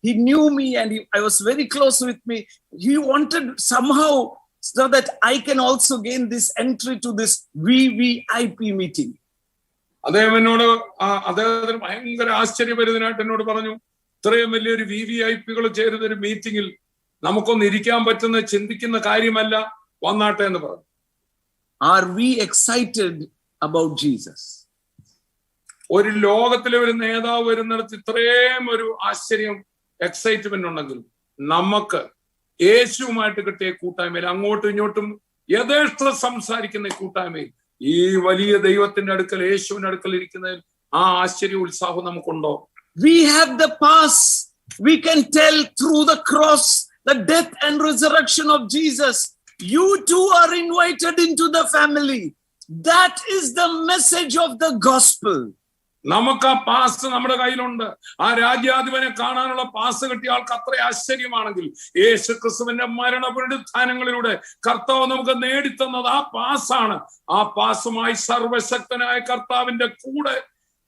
he knew me and I was very close with me, he wanted somehow so that I can also gain this entry to this VVIP meeting. അദ്ദേഹത്തിന് ഭയങ്കര ആശ്ചര്യപരിതനായിട്ട് എന്നോട് പറഞ്ഞു, ഇത്രയും വലിയൊരു VVIPകൾ ചേരുന്ന ഒരു മീറ്റിംഗിൽ നമുക്കൊന്ന് ഇരിക്കാൻ പറ്റുന്ന ചിന്തിക്കുന്ന കാര്യമല്ല, വന്നാട്ടെ എന്ന് പറഞ്ഞു. Are we excited about Jesus? ഒരു ലോകത്തിലെ ഒരു നേതാവ് വരുന്നിടത്ത് ഇത്രയും ഒരു ആശ്ചര്യം, എക്സൈറ്റ്മെന്റ് ഉണ്ടെങ്കിൽ നമുക്ക് യേശുവുമായിട്ട് കിട്ടിയ കൂട്ടായ്മയിൽ അങ്ങോട്ടും ഇങ്ങോട്ടും യഥേഷ്ടം സംസാരിക്കുന്ന കൂട്ടായ്മയിൽ ഈ വലിയ ദൈവത്തിന്റെ അടുക്കൽ, യേശുവിന്റെ അടുക്കൽ ഇരിക്കുന്നതിൽ ആ ആശ്ചര്യ ഉത്സാഹം നമുക്കുണ്ടോ? We have the pass. We can tell through the cross, the death and resurrection of Jesus, you too are invited into the family. That is the message of the gospel. നമുക്ക് ആ പാസ് നമ്മുടെ കയ്യിലുണ്ട്. ആ രാജ്യാധിപനെ കാണാനുള്ള pass കിട്ടിയ ആൾക്ക് അത്ര ആശ്ചര്യമാണെങ്കിൽ, യേശു ക്രിസ്തുവിന്റെ മരണ പുനരുത്ഥാനങ്ങളിലൂടെ കർത്താവ് നമുക്ക് നേടിത്തന്നത് ആ പാസ്സാണ്. ആ പാസുമായി സർവശക്തനായ കർത്താവിന്റെ കൂടെ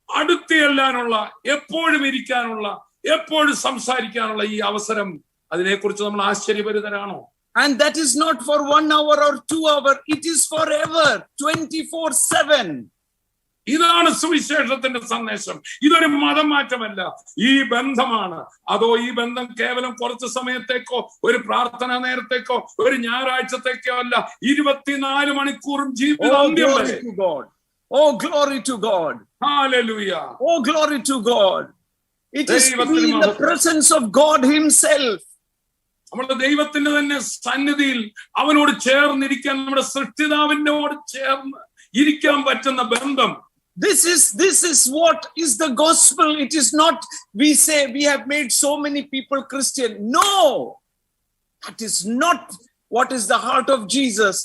അടുത്തെല്ലാനുള്ള, എപ്പോഴും ഇരിക്കാനുള്ള, എപ്പോഴും സംസാരിക്കാനുള്ള ഈ അവസരം, അതിനെക്കുറിച്ച് നമ്മൾ ആശ്ചര്യഭരിതരാണോ? And that is not for 1 hour or 2 hours. It is forever, 24/7. ഇതാണ് സുവിശേഷത്തിന്റെ സന്ദേശം. ഇതൊരു മതം മാറ്റമല്ല, ഈ ബന്ധമാണ്. അതോ ഈ ബന്ധം കേവലം കുറച്ച് സമയത്തേക്കോ ഒരു പ്രാർത്ഥനാ നേരത്തേക്കോ ഒരു ഞായറാഴ്ചത്തേക്കോ അല്ല, 24 മണിക്കൂറും ജീവിതം. Oh, glory to God. Oh, glory to God. Hallelujah. Oh, glory to God. It is to be in the presence of God himself. നമ്മുടെ ദൈവത്തിന്റെ തന്നെ സന്നിധിയിൽ അവനോട് ചേർന്നിരിക്കാൻ, നമ്മുടെ സൃഷ്ടിതാവിനോട് ചേർന്ന് ഇരിക്കാൻ പറ്റുന്ന ബന്ധം. This is what is the gospel. It is not we say we have made so many people Christian. No, that is not what is the heart of Jesus.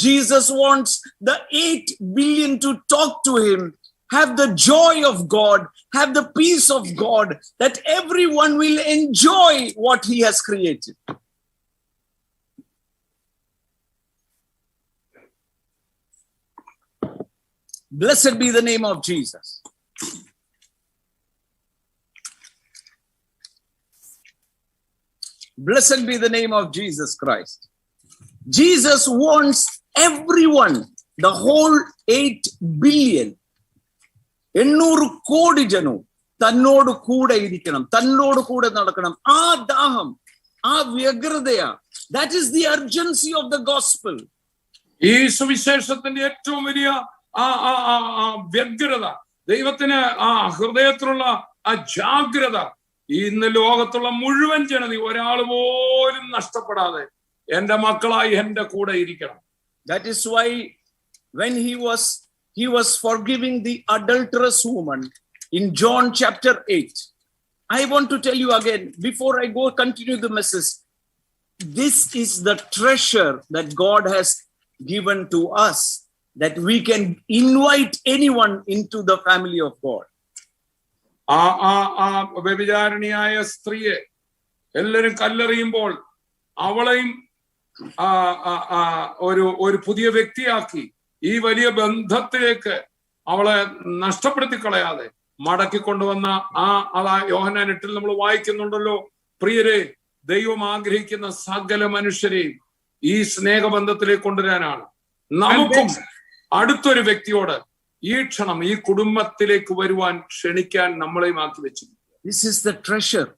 Jesus wants the 8 billion to talk to him, have the joy of God, have the peace of God, that everyone will enjoy what he has created. Blessed be the name of Jesus. Blessed be the name of Jesus Christ. Jesus wants everyone, the whole 8 billion, 800 കോടി ജനവും തന്നോട് കൂടെ ഇരിക്കണം, തന്നോട് കൂടെ നടക്കണം. ആ ദാഹം, ആ വ്യഗ്രതയാ. That is the urgency of the gospel. ഈ സുവിശേഷത്തിന്റെ ഏറ്റവും വലിയ വ്യഗ്രത, ദൈവത്തിന് ആ ഹൃദയത്തിലുള്ള ആ ജാഗ്രത, ഇന്ന് ലോകത്തുള്ള മുഴുവൻ ജനത ഒരാൾ പോലും നഷ്ടപ്പെടാതെ എന്റെ മക്കളായി എന്റെ കൂടെ ഇരിക്കണം. That is why when he was forgiving the adulterous woman in John chapter 8. I want to tell you again, before I go continue the message, this is the treasure that God has given to us, that we can invite anyone into the family of God. വ്യഭിചാരിണിയായ സ്ത്രീയെ എല്ലാരും കല്ലെറിയുമ്പോൾ അവളെയും ഒരു പുതിയ വ്യക്തിയാക്കി ഈ വലിയ ബന്ധത്തിലേക്ക് അവളെ നഷ്ടപ്പെടുത്തി കളയാതെ മടക്കി കൊണ്ടുവന്ന അതാ യോഹന്നാൻ 8 നമ്മൾ വായിക്കുന്നുണ്ടല്ലോ. പ്രിയരെ, ദൈവം ആഗ്രഹിക്കുന്ന സകല മനുഷ്യരെയും ഈ സ്നേഹബന്ധത്തിലേക്ക് കൊണ്ടുവരാനാണ്. നമുക്കും അടുത്തൊരു വ്യക്തിയോട് ഈ ക്ഷണം, ഈ കുടുംബത്തിലേക്ക് വരുവാൻ ക്ഷണിക്കാൻ നമ്മളെയും ആക്കി വെച്ചിരിക്കുന്നു. This is the treasure.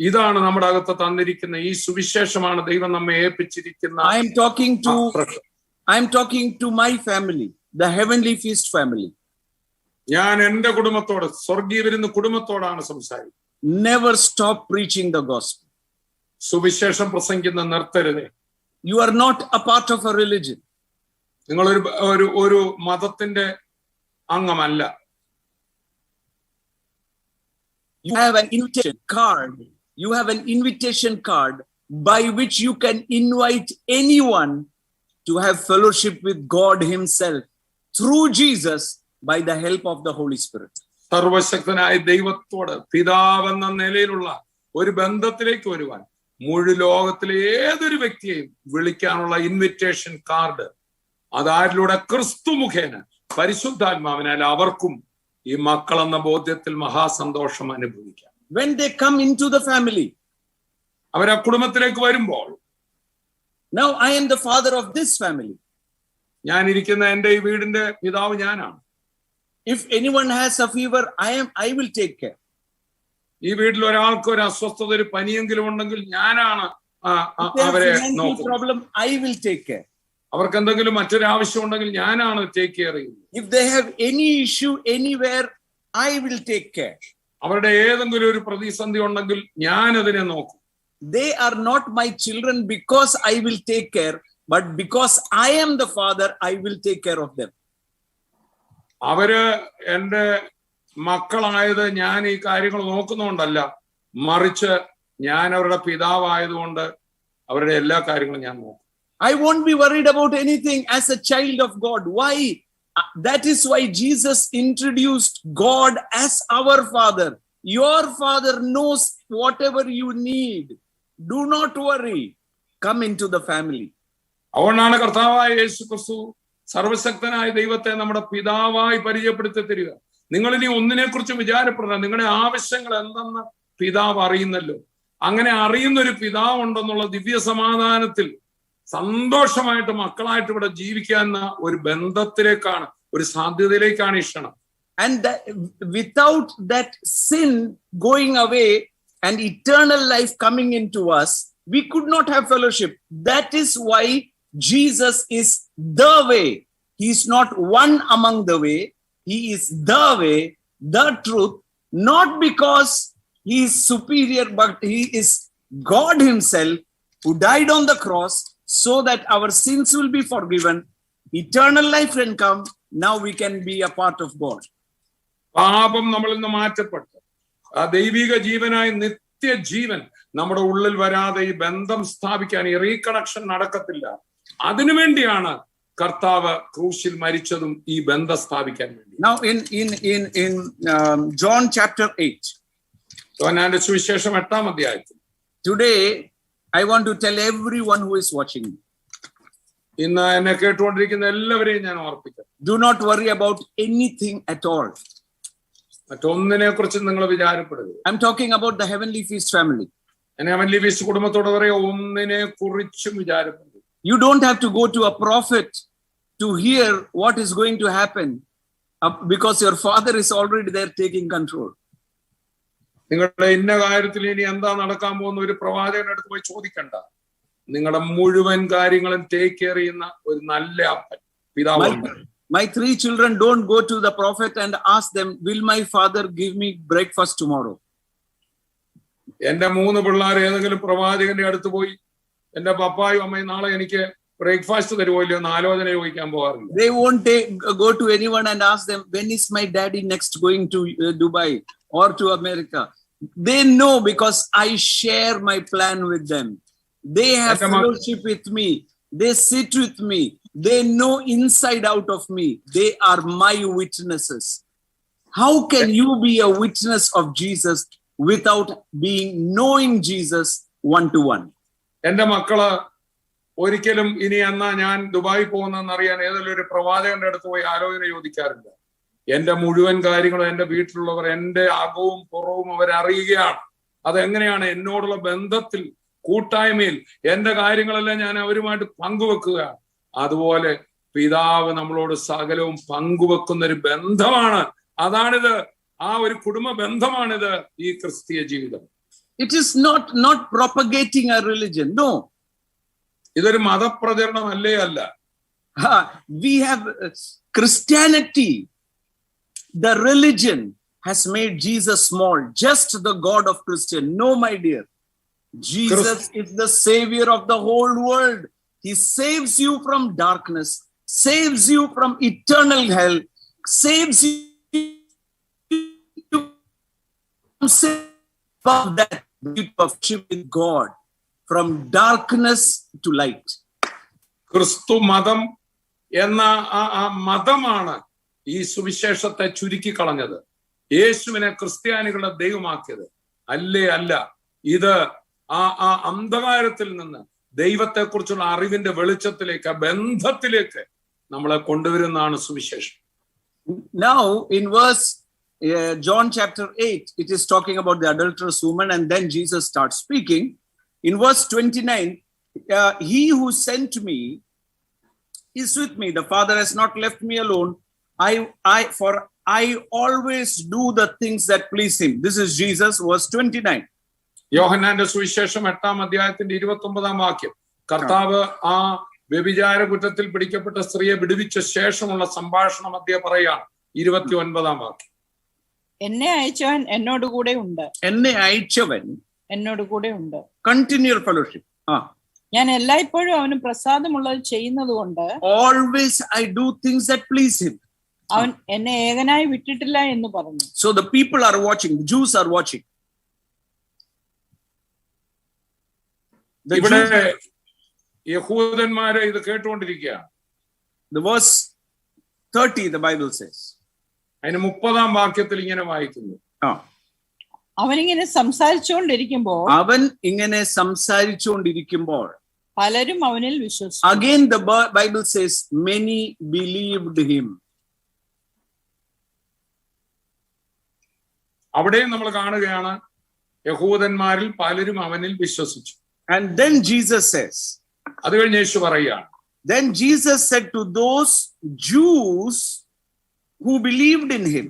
ഇതാണ് നമ്മുടെ അകത്ത് തന്നിരിക്കുന്ന ഈ സുവിശേഷമാണ് ദൈവം നമ്മെ ഏൽപ്പിച്ചിരിക്കുന്ന. I am talking to my family, the Heavenly Feast family. ഞാൻ എന്റെ കുടുംബത്തോട്, സ്വർഗീയ വിരുന്ന് കുടുംബത്തോടാണ് സംസാരിക്കുന്നത്. Never stop preaching the gospel. സുവിശേഷം പ്രസംഗിക്കുന്ന നിർത്തരുതേ. You are not a part of a religion. നിങ്ങൾ ഒരു മതത്തിന്റെ അംഗമല്ല. You have an invitation card. You have an invitation card by which you can invite anyone to have fellowship with God himself through Jesus by the help of the Holy Spirit. സർവശക്തനായ ദൈവത്തോട് പിതാവെന്ന നിലയിലുള്ള ഒരു ബന്ധത്തിലേക്ക് വരുവാൻ മുഴു ലോകത്തിലെ ഏതൊരു വ്യക്തിയെയും വിളിക്കാനുള്ള ഇൻവിറ്റേഷൻ കാർഡ്, അതാരിലൂടെ ക്രിസ്തു മുഖേന പരിശുദ്ധാത്മാവിനാൽ അവർക്കും ഈ മക്കളെന്ന ബോധ്യത്തിൽ മഹാസന്തോഷം അനുഭവിക്കാം. When they come into the family, അവരാ കുടുംബത്തിലേക്ക് വരുമ്പോൾ, now I am the father of this family. ഞാൻ ഇരിക്കുന്ന എന്റെ ഈ വീടിന്റെ പിതാവ് ഞാനാണ്. If anyone has a fever, I will take care. ഈ വീട്ടിൽ ഒരാൾക്ക് ഒരു അസ്വസ്ഥത, ഒരു പനിയെങ്കിലും ഉണ്ടെങ്കിൽ ഞാനാണ് അവരെ നോക്കുന്നത്. I will take care. അവർക്ക് എന്തെങ്കിലും മറ്റൊരു ആവശ്യം ഉണ്ടെങ്കിൽ ഞാനാണ് ടേക്ക് കെയർ ചെയ്യുന്നത്. If they have any issue anywhere, I will take care. അവരുടെ ഏതെങ്കിലും ഒരു പ്രതിസന്ധി ഉണ്ടെങ്കിൽ ഞാൻ അതിനെ നോക്കും. They are not my children because I will take care, but because I am the father, I will take care of them. അവര് എന്റെ മക്കളായത് ഞാൻ ഈ കാര്യങ്ങൾ നോക്കുന്നതുകൊണ്ടല്ല, മറിച്ച് ഞാൻ അവരുടെ പിതാവായതുകൊണ്ട് അവരുടെ എല്ലാ കാര്യങ്ങളും ഞാൻ നോക്കും. I won't be worried about anything as a child of God. Why? That is why Jesus introduced God as our Father. Your Father knows whatever you need. Do not worry. Come into the family. അതുകൊണ്ടാണ് കർത്താവായ യേശു ക്രിസ്തു സർവശക്തനായ ദൈവത്തെ നമ്മുടെ പിതാവായി പരിചയപ്പെടുത്തി തരിക. നിങ്ങൾ ഇനി ഒന്നിനെ കുറിച്ച് വിചാരപ്പെടണം, നിങ്ങളുടെ ആവശ്യങ്ങൾ എന്തെന്ന് പിതാവ് അറിയുന്നല്ലോ. അങ്ങനെ അറിയുന്ന ഒരു പിതാവ് ഉണ്ടെന്നുള്ള ദിവ്യ സമാധാനത്തിൽ സന്തോഷമായിട്ട് മക്കളായിട്ട് ഇവിടെ ജീവിക്കാവുന്ന ഒരു ബന്ധത്തിലേക്കാണ്, ഒരു സാധ്യതയിലേക്കാണ് ഈ ക്ഷണം. And without that sin going away and eternal life coming into us, we could not have fellowship. That is why Jesus is the way. He is not one among the way. He is the way, the truth, not because he is superior, but he is God himself who died on the cross so that our sins will be forgiven, eternal life can come. Now we can be a part of God. പാപം നമ്മളിൽ നിന്ന് മാറ്റപ്പെട്ട് ആ ദൈവിക ജീവനായി നിത്യജീവൻ നമ്മുടെ ഉള്ളിൽ വരാതെ ഈ ബന്ധം സ്ഥാപിക്കാൻ, ഈ റീകണക്ഷൻ നടക്കത്തില്ല. അതിനുവേണ്ടിയാണ് കർത്താവ് ക്രൂശിൽ മരിച്ചതും ഈ ബന്ധം സ്ഥാപിക്കാൻ വേണ്ടി. Now in John chapter 8, യോഹന്നാന്റെ സുവിശേഷം 8-ാം അധ്യായത്തിൽ, today I want to tell everyone who is watching me, ഇന്ന് എന്നെ കേട്ടുകൊണ്ടിരിക്കുന്ന എല്ലാവരെയും ഞാൻ ഓർപ്പിക്കാം. Do not worry about anything at all. മറ്റൊന്നിനെ കുറിച്ച് നിങ്ങൾ വിചാരപ്പെടരുത്. I'm talking about the Heavenly Feast family. എന്നെ ഹെവൻലി ഫീസ്റ്റ് കുടുംബത്തോട് പറയാ, ഒന്നിനെ കുറിച്ചും വിചാരപ്പെടരുത്. You don't have to go to a prophet to hear what is going to happen because your father is already there taking control. നിങ്ങളുടെ ഇന്ന കാര്യത്തിൽ ഇനി എന്താ നടക്കാൻ പോകുന്ന ഒരു പ്രവാചകന്റെ അടുത്ത് പോയി ചോദിക്കണ്ട. നിങ്ങളുടെ മുഴുവൻ കാര്യങ്ങളും ടേക്ക് കെയർ ചെയ്യുന്ന ഒരു നല്ല അപ്പൻ പിതാവ്. My 3 children don't go to the prophet and ask them, will my father give me breakfast tomorrow? എന്റെ 3 പിള്ളേർ ഏതെങ്കിലും പ്രവാചകന്റെ അടുത്ത് പോയി എന്റെ പപ്പായും അമ്മയും നാളെ എനിക്ക് ബ്രേക്ക്ഫാസ്റ്റ് തരുമോ ഇല്ലയോ എന്ന് ആലോചന ചോദിക്കാൻ പോകാറില്ല. They won't go to anyone and ask them, when is my daddy next going to Dubai or to America? They know because I share my plan with them. They have fellowship with me. They sit with me. They know inside out of me. They are my witnesses. How can you be a witness of Jesus without knowing Jesus one to one? എന്റെ മക്കള് ഒരിക്കലും ഇനി എന്നാ ഞാൻ Dubai പോകുന്നതെന്ന് അറിയാൻ ഏതെങ്കിലും ഒരു പ്രവാചകന്റെ അടുത്ത് പോയി ആലോചന ചോദിക്കാറില്ല. എന്റെ മുഴുവൻ കാര്യങ്ങളും എന്റെ വീട്ടിലുള്ളവർ എന്റെ അകവും പുറവും അവരറിയുകയാണ്. അതെങ്ങനെയാണ്? എന്നോടുള്ള ബന്ധത്തിൽ, കൂട്ടായ്മയിൽ എന്റെ കാര്യങ്ങളെല്ലാം ഞാൻ അവരുമായിട്ട് പങ്കുവെക്കുകയാണ്. അതുപോലെ പിതാവ് നമ്മളോട് സകലവും പങ്കുവെക്കുന്ന ഒരു ബന്ധമാണ്. അതാണിത്. ആ ഒരു കുടുംബ ബന്ധമാണിത് ഈ ക്രിസ്തീയ ജീവിതം. It is not propagating a religion. No. ഇതൊരു മതപ്രചരണമല്ലേ അല്ല. We have Christianity. The religion has made Jesus small. Just the God of Christian. No, my dear. Jesus is the savior of the whole world. He saves you from darkness, saves you from eternal hell, saves you from that fellowship with God, from darkness to light. ക്രിസ്തു മതം എന്ന ആ മതമാണ് ഈ സുവിശേഷത്തെ ചുരുക്കി കളഞ്ഞത്. യേശുവിനെ ക്രിസ്ത്യാനികളുടെ ദൈവമാക്കിയത് അല്ല. ഇത് ആ അന്ധകാരത്തിൽ നിന്ന് ദൈവത്തെക്കുറിച്ചുള്ള അറിവിന്റെ വെളിച്ചത്തിലേക്ക്, ആ ബന്ധത്തിലേക്ക് നമ്മളെ കൊണ്ടുവരുന്നതാണ് സുവിശേഷം. Now in verse John chapter 8, it is talking about the adulterous woman, and then Jesus starts speaking. In verse 29, he who sent me is with me. The Father has not left me alone. I always do the things that please him. This is Jesus, verse 29. യോഹന്നാന്റെ സുവിശേഷം 8-ാം അധ്യായത്തിന്റെ 29-ാം വാക്യം. കർത്താവ് ആ വ്യഭിചാര കുറ്റത്തിൽ പിടിക്കപ്പെട്ട സ്ത്രീയെ വിടുവിച്ച ശേഷമുള്ള സംഭാഷണ മധ്യേ പറയാണ്. 29-ാം വാക്യം. എന്നെ അയച്ചവൻ എന്നോട് കൂടെ ഉണ്ട്. എന്നെ അയച്ചവൻ എന്നോട് കൂടെ ഉണ്ട്. Continual fellowship. ഞാൻ എല്ലായ്പ്പോഴും അവന് പ്രസാദമുള്ളത് ചെയ്യുന്നത് കൊണ്ട് always I do things that please him. അവൻ എന്നെ ഏകനായി വിട്ടിട്ടില്ല എന്ന് പറഞ്ഞു. So the people are watching. The Jews are watching. ഇവിടെ യഹൂദന്മാരെ ഇത് കേട്ടുകൊണ്ടിരിക്കുകയാണ്. The verse 30, the Bible says. അതിന് 30-ാം വാക്യത്തിൽ ഇങ്ങനെ വായിക്കുന്നു. അവനിങ്ങനെ സംസാരിച്ചുകൊണ്ടിരിക്കുമ്പോൾ പലരും അവനിൽ വിശ്വസിച്ചു. Again the Bible says many believed him. അവിടെയും നമ്മൾ കാണുകയാണ് യഹൂദന്മാരിൽ പലരും അവനിൽ വിശ്വസിച്ചു. And then Jesus says, അത് കഴിഞ്ഞ് യേശു പറയുകയാണ്, then Jesus said to those Jews who believed in him.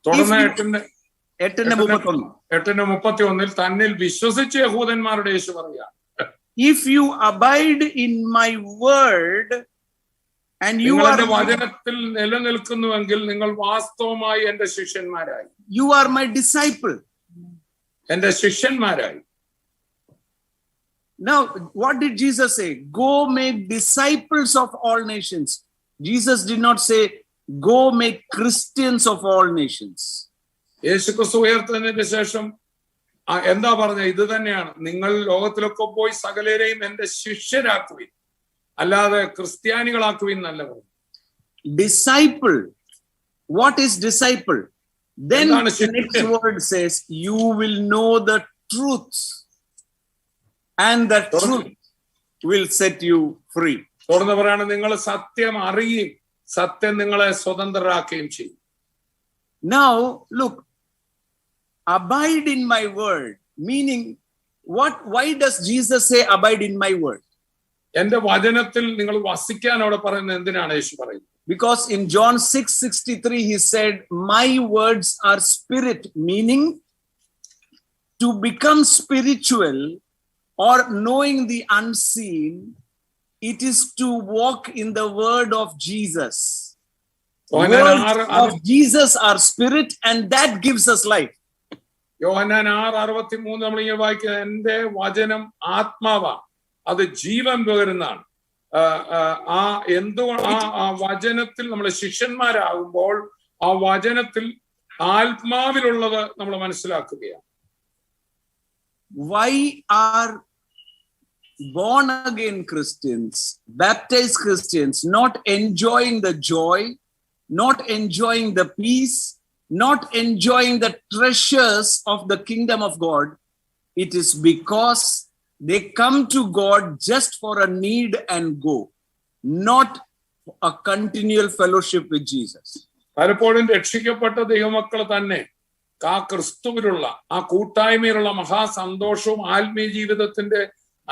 തുടർന്ന് 8:31 തന്നിൽ വിശ്വസിച്ച യഹൂദന്മാരുടെ യേശു പറയുകയാണ്, if you abide in my word and you are വചനത്തിൽ നിലനിൽക്കുന്നുവെങ്കിൽ നിങ്ങൾ വാസ്തവമായി എന്റെ ശിഷ്യന്മാരായി. You are my disciple. എന്റെ ശിഷ്യന്മാരായി. Now, what did Jesus say? Go make disciples of all nations. Jesus did not say, go make Christians of all nations. യേശുക്രിസ്തു ഉയർത്തതിന് ശേഷം എന്താ പറഞ്ഞ? ഇത് തന്നെയാണ്, നിങ്ങൾ ലോകത്തിലൊക്കെ പോയി സകലരെയും എന്റെ ശിഷ്യരാക്കുവിൻ, അല്ലാതെ ക്രിസ്ത്യാനികളാക്കുവിൻ എന്നല്ല പറഞ്ഞു. Disciple. What is disciple? Then the next word says, you will know the truth, and the truth will set you free. തുടർന്ന് പറയാണ്, നിങ്ങൾ സത്യം അറിയും, സത്യം നിങ്ങളെ സ്വതന്ത്രരാക്കുകയും ചെയ്യും. Now, look, abide in my word, meaning why does Jesus say abide in my word? എന്റെ വചനത്തിൽ നിങ്ങൾ വസിക്കാൻ അവിടെ പറയുന്നത് എന്തിനാണ് യേശു പറയുന്നത്? Because in John 6:63 he said, my words are spirit, meaning to become spiritual or knowing the unseen, it is to walk in the word of Jesus. Words of Jesus are spirit, and that gives us life. യോഹന്നാൻ 6:63 നമ്മൾ ഇങ്ങനെ വായിക്കുന്നത്, എന്റെ വചനം ആത്മാവാണ്, അത് ജീവൻ പകരുന്നതാണ്. ആ വചനത്തിൽ നമ്മൾ ശിഷ്യന്മാരാകുമ്പോൾ ആ വചനത്തിൽ ആത്മാവിലുള്ളത് നമ്മൾ മനസ്സിലാക്കുകയാണ്. Why are born again Christians, baptized Christians not enjoying the joy, not enjoying the peace, not enjoying the treasures of the kingdom of God? It is because they come to God just for a need and go, not a continual fellowship with Jesus. പലപ്പോഴും രക്ഷിക്കപ്പെട്ട ദൈവമക്കൾ തന്നെ ആ ക്രിസ്തുവിലുള്ള ആ കൂട്ടായ്മയിലുള്ള മഹാസന്തോഷവും ആത്മീയ ജീവിതത്തിന്റെ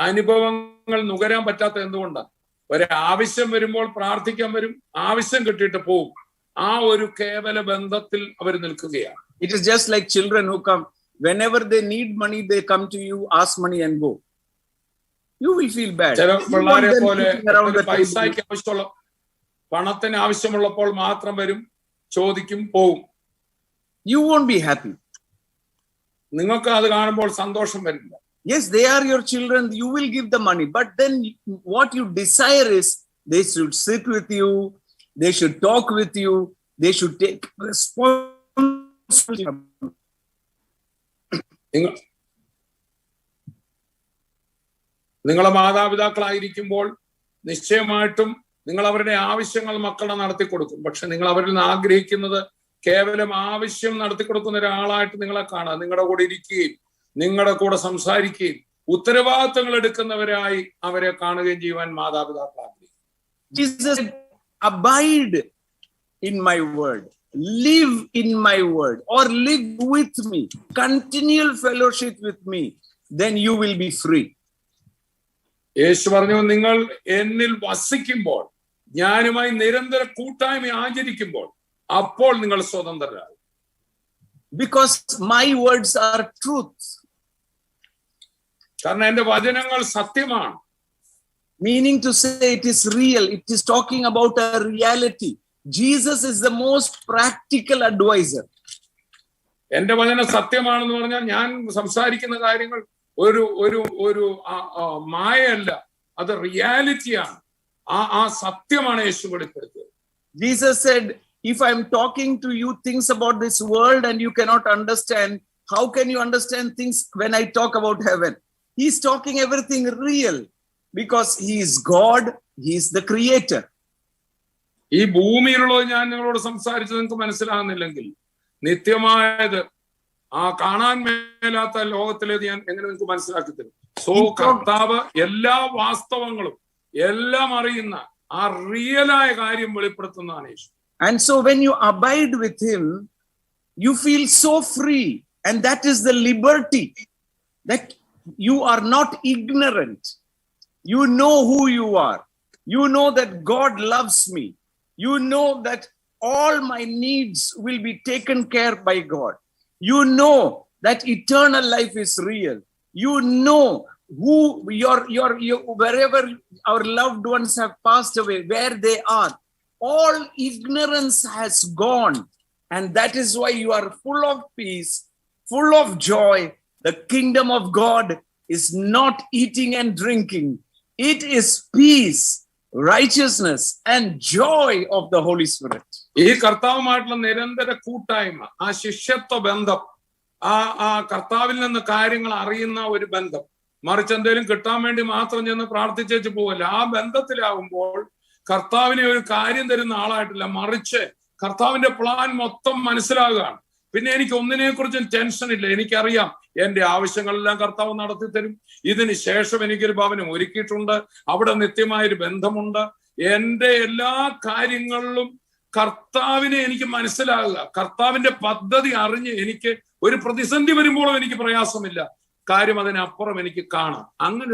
അനുഭവങ്ങൾ നുകരാൻ പറ്റാത്ത എന്തുകൊണ്ടാണ്? ഒരാവശ്യം വരുമ്പോൾ പ്രാർത്ഥിക്കാൻ വരും, ആവശ്യം കിട്ടിയിട്ട് പോകും. ആ ഒരു കേവല ബന്ധത്തിൽ അവർ നിൽക്കുകയാണ്. It is just like children who come, whenever they need money, they come to you, ask money and go. You will feel bad. ചില പിള്ളേരെ പോലെ പൈസയ്ക്ക് ആവശ്യമുള്ള പണത്തിന് ആവശ്യമുള്ളപ്പോൾ മാത്രം വരും, ചോദിക്കും, പോവും. You won't be happy. നിങ്ങൾക്ക് അത് കാണുമ്പോൾ സന്തോഷം വരില്ല. Yes, they are your children, you will give the money, but then what you desire is they should sit with you, they should talk with you, they should take responsibility. നിങ്ങളെ മാതാപിതാക്കളായിരിക്കുമ്പോൾ നിശ്ചയമായിട്ടും നിങ്ങൾ അവരുടെ ആവശ്യങ്ങൾ മക്കളെ നടത്തി കൊടുക്കും. പക്ഷെ നിങ്ങൾ അവരിൽ നിന്ന് ആഗ്രഹിക്കുന്നത് കേവലം ആവശ്യം നടത്തി കൊടുക്കുന്ന ഒരാളായിട്ട് നിങ്ങളെ കാണാം. നിങ്ങളുടെ കൂടെ ഇരിക്കുകയും നിങ്ങളുടെ കൂടെ സംസാരിക്കുകയും ഉത്തരവാദിത്തങ്ങൾ എടുക്കുന്നവരായി അവരെ കാണുകയും ചെയ്യുവാൻ മാതാപിതാക്കൾ ആഗ്രഹിക്കും. Jesus said, abide in my word, live in my word, or live with me, continual fellowship with me, then you will be free. യേശു പറഞ്ഞു, നിങ്ങൾ എന്നിൽ വസിക്കുമ്പോൾ, ഞാനുമായി നിരന്തര കൂട്ടായ്മ ആചരിക്കുമ്പോൾ, അപ്പോൾ നിങ്ങൾ സ്വതന്ത്രരാകും. Because my words are truth. കാരണം എന്റെ വചനങ്ങൾ സത്യമാണ്. Meaning to say it is real. It is talking about a reality. Jesus is the most practical advisor. എന്റെ വചനം സത്യമാണെന്ന് പറഞ്ഞാൽ ഞാൻ സംസാരിക്കുന്ന കാര്യങ്ങൾ ഒരു മായയല്ല, അത് റിയാലിറ്റിയാണ്. ആ സത്യമാണ് യേശു വെളിപ്പെടുത്തിയത്. Jesus said, if I'm talking to you things about this world and you cannot understand, how can you understand things when I talk about heaven? He's talking everything real because he is God, he is the creator. ഈ ഭൂമിയിലുള്ളത് ഞാൻ നിങ്ങളോട് സംസാരിച്ചത് നിങ്ങൾക്ക് മനസ്സിലാകുന്നില്ലെങ്കിൽ നിത്യമായത് ആ കാണാൻ മേലാത്ത ലോകത്തിലേത് ഞാൻ എങ്ങനെ നിങ്ങൾക്ക് മനസ്സിലാക്കി തരും? സോ കർത്താവ് എല്ലാ വാസ്തവങ്ങളും എല്ലാം അറിയുന്ന ആ റിയലായ കാര്യം വെളിപ്പെടുത്തുന്നതാണ് യേശു. And so when you abide with him, you feel so free, and that is the liberty, that you are not ignorant. You know who you are. You know that God loves me. You know that all my needs will be taken care by God. You know that eternal life is real. You know who your wherever our loved ones have passed away, where they are. All ignorance has gone, and that is why you are full of peace, full of joy. The kingdom of God is not eating and drinking. It is peace, righteousness, and joy of the Holy Spirit. ഈ കർത്താവുമായിട്ടുള്ള നിരന്തര കൂട്ടായ്മ, ആ ശിഷ്യത്വ ബന്ധം, ആ കർത്താവിൽ നിന്ന് കാര്യങ്ങൾ അറിയുന്ന ഒരു ബന്ധം, മറിച്ച് എന്തെങ്കിലും കിട്ടാൻ വേണ്ടി മാത്രം ചെന്ന് പ്രാർത്ഥിച്ചു പോവല്ല. ആ ബന്ധത്തിലാവുമ്പോൾ കർത്താവിനെ ഒരു കാര്യം തരുന്ന ആളായിട്ടില്ല, മറിച്ച് കർത്താവിന്റെ പ്ലാൻ മൊത്തം മനസ്സിലാകുകയാണ്. പിന്നെ എനിക്ക് ഒന്നിനെ കുറിച്ചും ടെൻഷൻ ഇല്ല. എനിക്കറിയാം എന്റെ ആവശ്യങ്ങളെല്ലാം കർത്താവ് നടത്തി തരും. ഇതിന് ശേഷം എനിക്കൊരു ഭവനം ഒരുക്കിയിട്ടുണ്ട്, അവിടെ നിത്യമായൊരു ബന്ധമുണ്ട്. എന്റെ എല്ലാ കാര്യങ്ങളിലും കർത്താവിനെ എനിക്ക് മനസ്സിലാകുക, കർത്താവിന്റെ പദ്ധതി അറിഞ്ഞ് എനിക്ക് ഒരു പ്രതിസന്ധി വരുമ്പോഴും എനിക്ക് പ്രയാസമില്ല. കാര്യം അതിനപ്പുറം എനിക്ക് കാണാം. അങ്ങനെ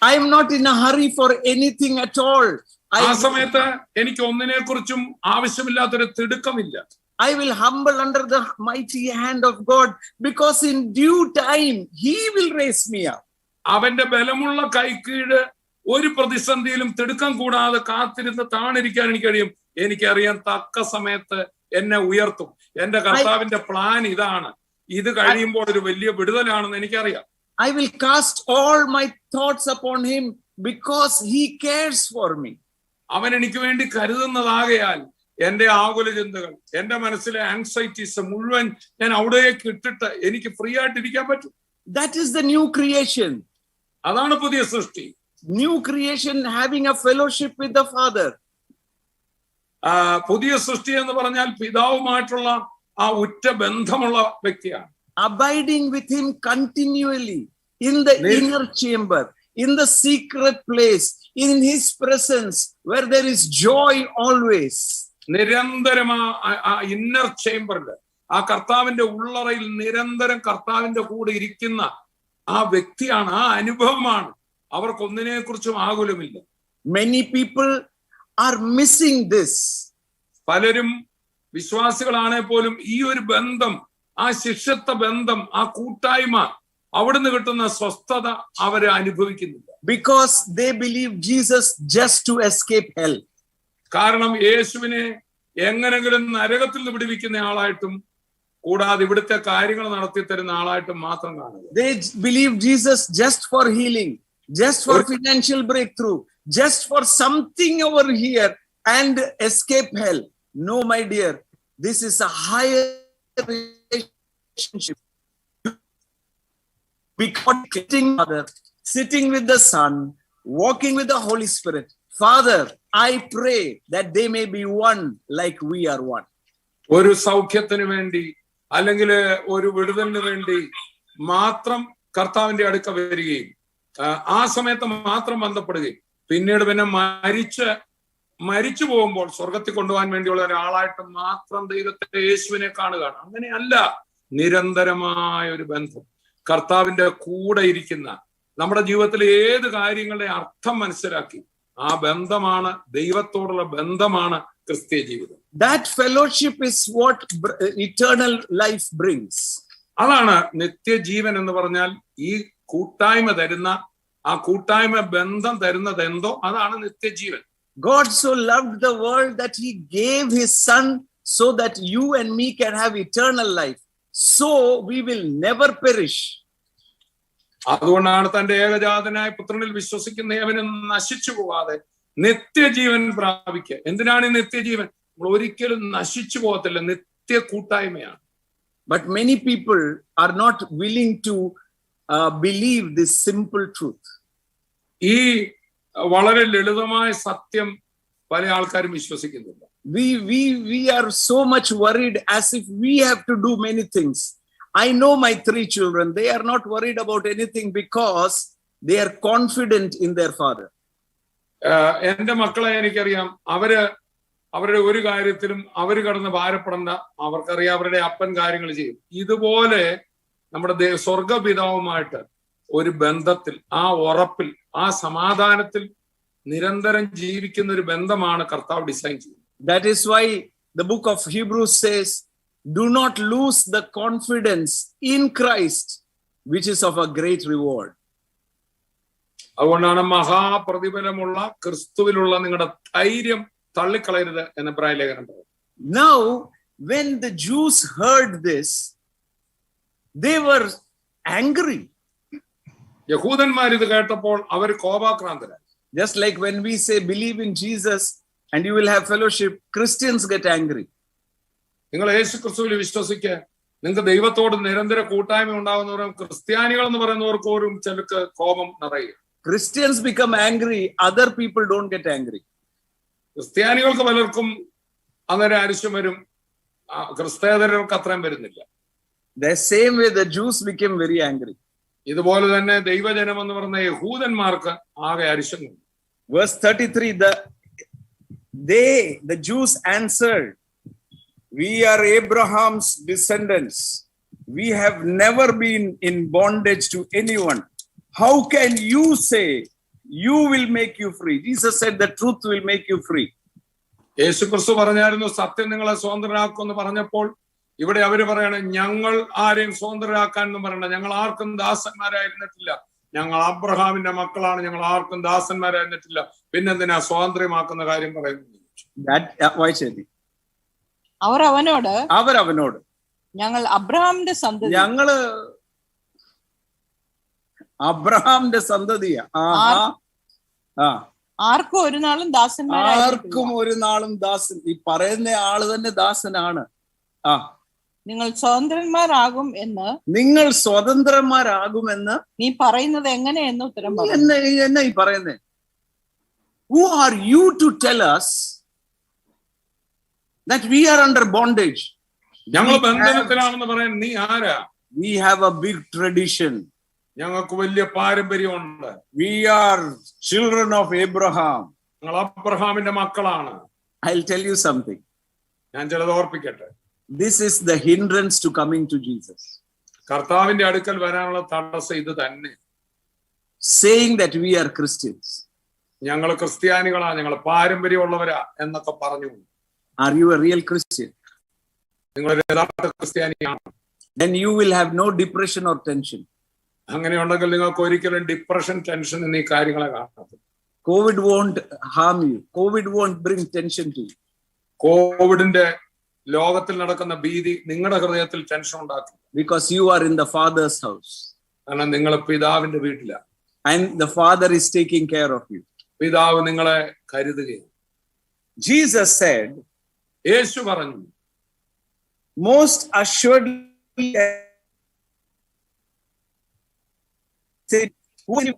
I am not in a hurry for anything at all. ആ സമയത്ത് എനിക്ക് ഒന്നിനെ കുറിച്ചും ആവശ്യമില്ലാത്തൊരു തിടുക്കമില്ല. I will humble under the mighty hand of God, because in due time he will raise me up. അവന്റെ ബലമുള്ള കൈക്കീഴ് ഒരു പ്രതിസന്ധിയിലും തിടുക്കം കൂടാതെ കാത്തിരുന്ന് താണിരിക്കാൻ എനിക്ക് കഴിയും. എനിക്കറിയാൻ തക്ക സമയത്ത് എന്നെ ഉയർത്തും. എന്റെ കർത്താവിന്റെ പ്ലാൻ ഇതാണ്. ഇത് കഴിയുമ്പോൾ ഒരു വലിയ വിടുതലാണെന്ന് എനിക്കറിയാം. I will cast all my thoughts upon him, because he cares for me. അവൻ എനിക്ക് വേണ്ടി കരുതുന്നതാകയാൽ എന്റെ ആകുല ചിന്തകൾ, എന്റെ മനസ്സിലെ ആൻസൈറ്റീസ് മുഴുവൻ ഞാൻ അവിടേക്ക് ഇട്ടിട്ട് എനിക്ക് ഫ്രീ ആയിട്ടിരിക്കാൻ പറ്റും. That is the new creation. അതാണ് പുതിയ സൃഷ്ടി. New creation, having a fellowship with the Father. പുതിയ സൃഷ്ടി എന്ന് പറഞ്ഞാൽ പിതാവുമായിട്ടുള്ള ആ ഉറ്റ ബന്ധമുള്ള വ്യക്തിയാണ്. Abiding with him continually in the inner chamber, in the secret place, in his presence, where there is joy always. നിരന്തരം ആ ഇന്നർ ചേംബറിൽ, ആ കർത്താവിന്റെ ഉള്ളറയിൽ നിരന്തരം കർത്താവിന്റെ കൂടെ ഇരിക്കുന്ന ആ വ്യക്തിയാണ്, ആ അനുഭവമാണ്. അവർക്കൊന്നിനെ കുറിച്ചും ആകുലമില്ല. Many people are missing this. പലരും വിശ്വാസികളാണെ പോലും ഈ ഒരു ബന്ധം, ആ ശിഷ്യത്വ ബന്ധം, ആ കൂട്ടായ്മ, അവിടുന്ന് കിട്ടുന്ന സ്വസ്ഥത അവര് അനുഭവിക്കുന്നില്ല. Because they believe Jesus just to escape hell. കാരണം യേശുവിനെ എങ്ങനെങ്കിലും നരകത്തിൽ നിന്ന് വിടുവിക്കുന്ന ആളായിട്ടും കൂടാതെ ഇവിടുത്തെ കാര്യങ്ങൾ നടത്തി തരുന്ന ആളായിട്ടും മാത്രം കാണുക. They believe Jesus just for healing, just for financial breakthrough, just for something over here and escape hell. No, my dear, this is a higher relationship. Because sitting with the Son, walking with the Holy Spirit. Father, I pray that they may be one like we are one. ഒരു സൗഖ്യത്തിന് വേണ്ടി അല്ലെങ്കിൽ ഒരു വിടുതലിന് വേണ്ടി മാത്രം കർത്താവിന്റെ അടുക്ക വരികയും ആ സമയത്ത് മാത്രം ബന്ധപ്പെടുകയും പിന്നീട് പിന്നെ മരിച്ചു പോകുമ്പോൾ സ്വർഗത്തിൽ കൊണ്ടുപോകാൻ വേണ്ടിയുള്ള ഒരാളായിട്ട് മാത്രം ദൈവത്തെ, യേശുവിനെ കാണുകയാണ്. അങ്ങനെയല്ല. നിരന്തരമായ ഒരു ബന്ധം, കർത്താവിന്റെ കൂടെ ഇരിക്കുന്ന, നമ്മുടെ ജീവിതത്തിലെ ഏത് കാര്യങ്ങളുടെ അർത്ഥം മനസ്സിലാക്കി ആ ബന്ധമാണ്, ദൈവത്തോടുള്ള ബന്ധമാണ് ക്രിസ്തീയ ജീവിതം. That fellowship is what eternal life brings. അതാണ് നിത്യജീവൻ എന്ന് പറഞ്ഞാൽ. ഈ കൂട്ടായ്മ തരുന്ന, ആ കൂട്ടായ്മ ബന്ധം തരുന്നത് എന്തോ അതാണ് നിത്യജീവൻ. God so loved the world that he gave his son so that you and me can have eternal life. So we will never perish. അതുകൊണ്ടാണ് തന്റെ ഏകജാതനായ പുത്രനിൽ വിശ്വസിക്കുന്ന ഏവനും നശിച്ചു പോകാതെ നിത്യജീവൻ പ്രാപിക്കുക. എന്തിനാണ് ഈ നിത്യജീവൻ? നമ്മൾ ഒരിക്കലും നശിച്ചു പോകത്തില്ല, നിത്യ കൂട്ടായ്മയാണ്. But many people are not willing to believe this simple truth. ഈ വളരെ ലളിതമായ സത്യം പല ആൾക്കാരും വിശ്വസിക്കുന്നില്ല. We are so much worried as if we have to do many things. I know my 3 children, they are not worried about anything because they are confident in their father. എന്റെ മക്കളെ എനിക്കറിയാം, അവരുടെ ഒരു കാര്യത്തിലും അവർ കടന്ന് ഭാരപ്പെടേണ്ട. അവർക്കറിയാം അവരുടെ അപ്പൻ കാര്യങ്ങൾ ചെയ്യും. ഇതുപോലെ നമ്മുടെ സ്വർഗപിതാവുമായിട്ട് ഒരു ബന്ധത്തിൽ, ആ ഉറപ്പിൽ, ആ സമാധാനത്തിൽ നിരന്തരം ജീവിക്കുന്ന ഒരു ബന്ധമാണ് കർത്താവ് ഡിസൈൻ ചെയ്യുന്നത്. That is why the book of Hebrews says, do not lose the confidence in Christ, which is of a great reward. അതുകൊണ്ടാണ് മഹാപ്രതിഫലമുള്ള ക്രിസ്തുവിലുള്ള നിങ്ങളുടെ ധൈര്യം തള്ളിക്കളയരുത് എന്ന് എബ്രായ ലേഖനം പറയുന്നു. Now, when the Jews heard this, they were angry. യഹൂദന്മാർ ഇത് കേട്ടപ്പോൾ അവർ കോപാക്രാന്തരായി. Just like when we say believe in Jesus and you will have fellowship, Christians get angry. നിങ്ങൾ യേശു ക്രിസ്തുവിൽ വിശ്വസിക്കുക, നിങ്ങൾക്ക് ദൈവത്തോട് നിരന്തര കൂട്ടായ്മ ഉണ്ടാകുന്നവരും ക്രിസ്ത്യാനികൾ എന്ന് പറയുന്നവർക്കോരും ചിലക്ക് കോപം നിറയുക. Christians become angry, other people don't get angry. ക്രിസ്ത്യാനികൾക്ക് പലർക്കും അങ്ങനെ ആവശ്യം വരും, ക്രിസ്തേതരർക്ക് അത്രയും വരുന്നില്ല. The same way the Jews became very angry. ഇതുപോലെ തന്നെ ദൈവജനം എന്ന് പറഞ്ഞ യഹൂദന്മാർക്ക് ആകെ അരിശം. Verse 33, the Jews answered, "We are Abraham's descendants. We have never been in bondage to anyone. How can you say you will make you free?" Jesus said the truth will make you free. യേശു ക്രിസ്തു പറഞ്ഞായിരുന്നു സത്യം നിങ്ങളെ സ്വതന്ത്രരാക്കുമെന്ന് പറഞ്ഞപ്പോൾ ഇവിടെ അവര് പറയണ ഞങ്ങൾ ആരെയും സ്വതന്ത്രരാക്കാൻ എന്ന് പറയണ്ട, ഞങ്ങൾ ആർക്കും ദാസന്മാരായിരുന്നിട്ടില്ല, ഞങ്ങൾ അബ്രഹാമിന്റെ മക്കളാണ്, ഞങ്ങൾ ആർക്കും ദാസന്മാരായിരുന്നിട്ടില്ല, പിന്നെന്തിനാ സ്വാതന്ത്ര്യമാക്കുന്ന കാര്യം പറയുന്നത്? അവർ അവനോട് ഞങ്ങൾ അബ്രഹാമിന്റെ സന്തതി, ഞങ്ങള് അബ്രഹാമിന്റെ സന്തതിയാ, ആർക്കും ഒരു നാളും ദാസൻ. ഈ പറയുന്ന ആള് തന്നെ ദാസനാണ്. നിങ്ങൾ സ്വതന്ത്രന്മാരാകുമെന്ന് നീ പറയുന്നത് എങ്ങനെയെന്ന് ഉത്തരം എന്നാ ഈ പറയുന്നേ? Who are you to tell us that we are under bondage? ഞങ്ങൾ ബന്ധനത്തിലാണെന്ന് പറയാൻ നീ ആരാ? We have a big tradition. ഞങ്ങൾക്ക് വലിയ പാരമ്പര്യമുണ്ട്. We are children of Abraham. ഞങ്ങൾ അബ്രഹാമിന്റെ മക്കളാണ്. I'll tell you something. ഞാൻ ചിലത് ഓർപ്പിക്കട്ടെ. This is the hindrance to coming to Jesus. കർത്താവിന്റെ അടുക്കൽ വരാനുള്ള തടസ്സം ഇത് തന്നെ. Saying that we are Christians. ഞങ്ങൾ ക്രിസ്ത്യാനികളാ, ഞങ്ങൾ പാരമ്പര്യമുള്ളവരാ എന്നൊക്കെ പറഞ്ഞു. Are you a real Christian? നിങ്ങൾ യഥാർത്ഥ ക്രിസ്ത്യാനിയാണ്. Then you will have no depression or tension. അങ്ങനെയുണ്ടെങ്കിൽ നിങ്ങൾക്ക് ഒരിക്കലും ഡിപ്രഷൻ, ടെൻഷൻ എന്നീ കാര്യങ്ങളെ കാണാത്ത. COVID won't harm you. COVID won't bring tension to you. കോവിഡിന്റെ ലോകത്തിൽ നടക്കുന്ന ഭീതി നിങ്ങളുടെ ഹൃദയത്തിൽ ടെൻഷൻ ഉണ്ടാക്കും. Because you are in the Father's house. കാരണം നിങ്ങൾ പിതാവിന്റെ വീട്ടിലാണ്. And the Father is taking care of you. പിതാവ് നിങ്ങളെ കരുതുകയാണ്. Jesus said, യേശു പറഞ്ഞു, most assuredly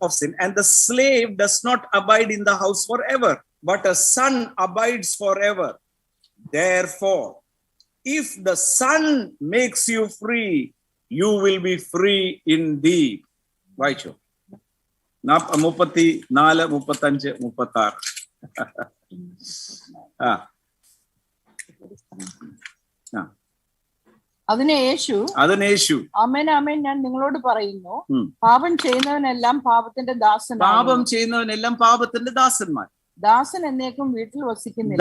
of sin, and the slave does not abide in the house forever, but a son abides forever. Therefore, if the Son makes you free, you will be free indeed. വായിച്ചോ 34, 35, 36. അതിന് യേശു ആമേൻ ആമേൻ ഞാൻ നിങ്ങളോട് പറയുന്നു, പാപം ചെയ്യുന്നവനെല്ലാം പാപത്തിന്റെ ദാസന്മാർ. ദാസൻ എന്നേക്കും വീട്ടിൽ വസിക്കുന്നില്ല.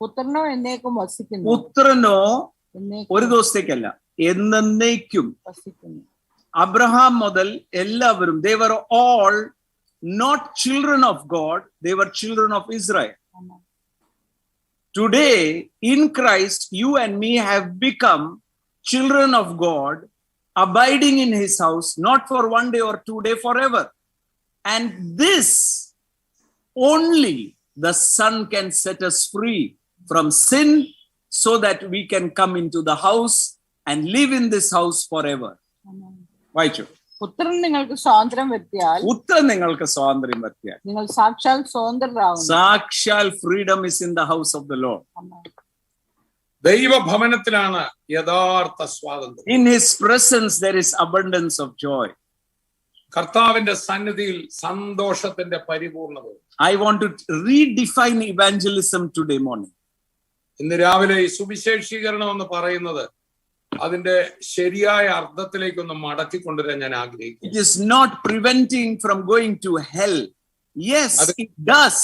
പുത്രനോ എന്നേക്കും വസിക്കുന്നു. ഒരു ദിവസത്തേക്കല്ല, എന്നേക്കും വസിക്കുന്നു. അബ്രഹാം മുതൽ എല്ലാവരും, they were all not children of God, they were children of Israel. Today in Christ you and me have become children of God, abiding in his house, not for 1 day or 2 days, forever. And this only the Son can set us free from sin, so that we can come into the house and live in this house forever. വായിച്ചു. പുത്രൻ നിങ്ങൾക്ക് സ്വാതന്ത്ര്യം വരുത്തിയാൽ നിങ്ങൾ സാക്ഷാൽ സ്വതന്ത്രരാകുന്നു. സാക്ഷാൽ freedom is in the house of the Lord. ദൈവഭവനത്തിലാണ് യഥാർത്ഥ സ്വാതന്ത്ര്യം. In his presence there is abundance of joy. കർത്താവിന്റെ സന്നിധിയിൽ സന്തോഷത്തിന്റെ പരിപൂർണത. I want to redefine evangelism today morning. ഇന്ന് രാവിലെ ഈ സുവിശേഷീകരണം എന്ന് പറയുന്നത് അതിന്റെ ശരിയായ അർത്ഥത്തിലേക്കൊന്ന് മടക്കി കൊണ്ടുവരാൻ ഞാൻ ആഗ്രഹിക്കുന്നു. It is not preventing from going to hell. Yes, it does,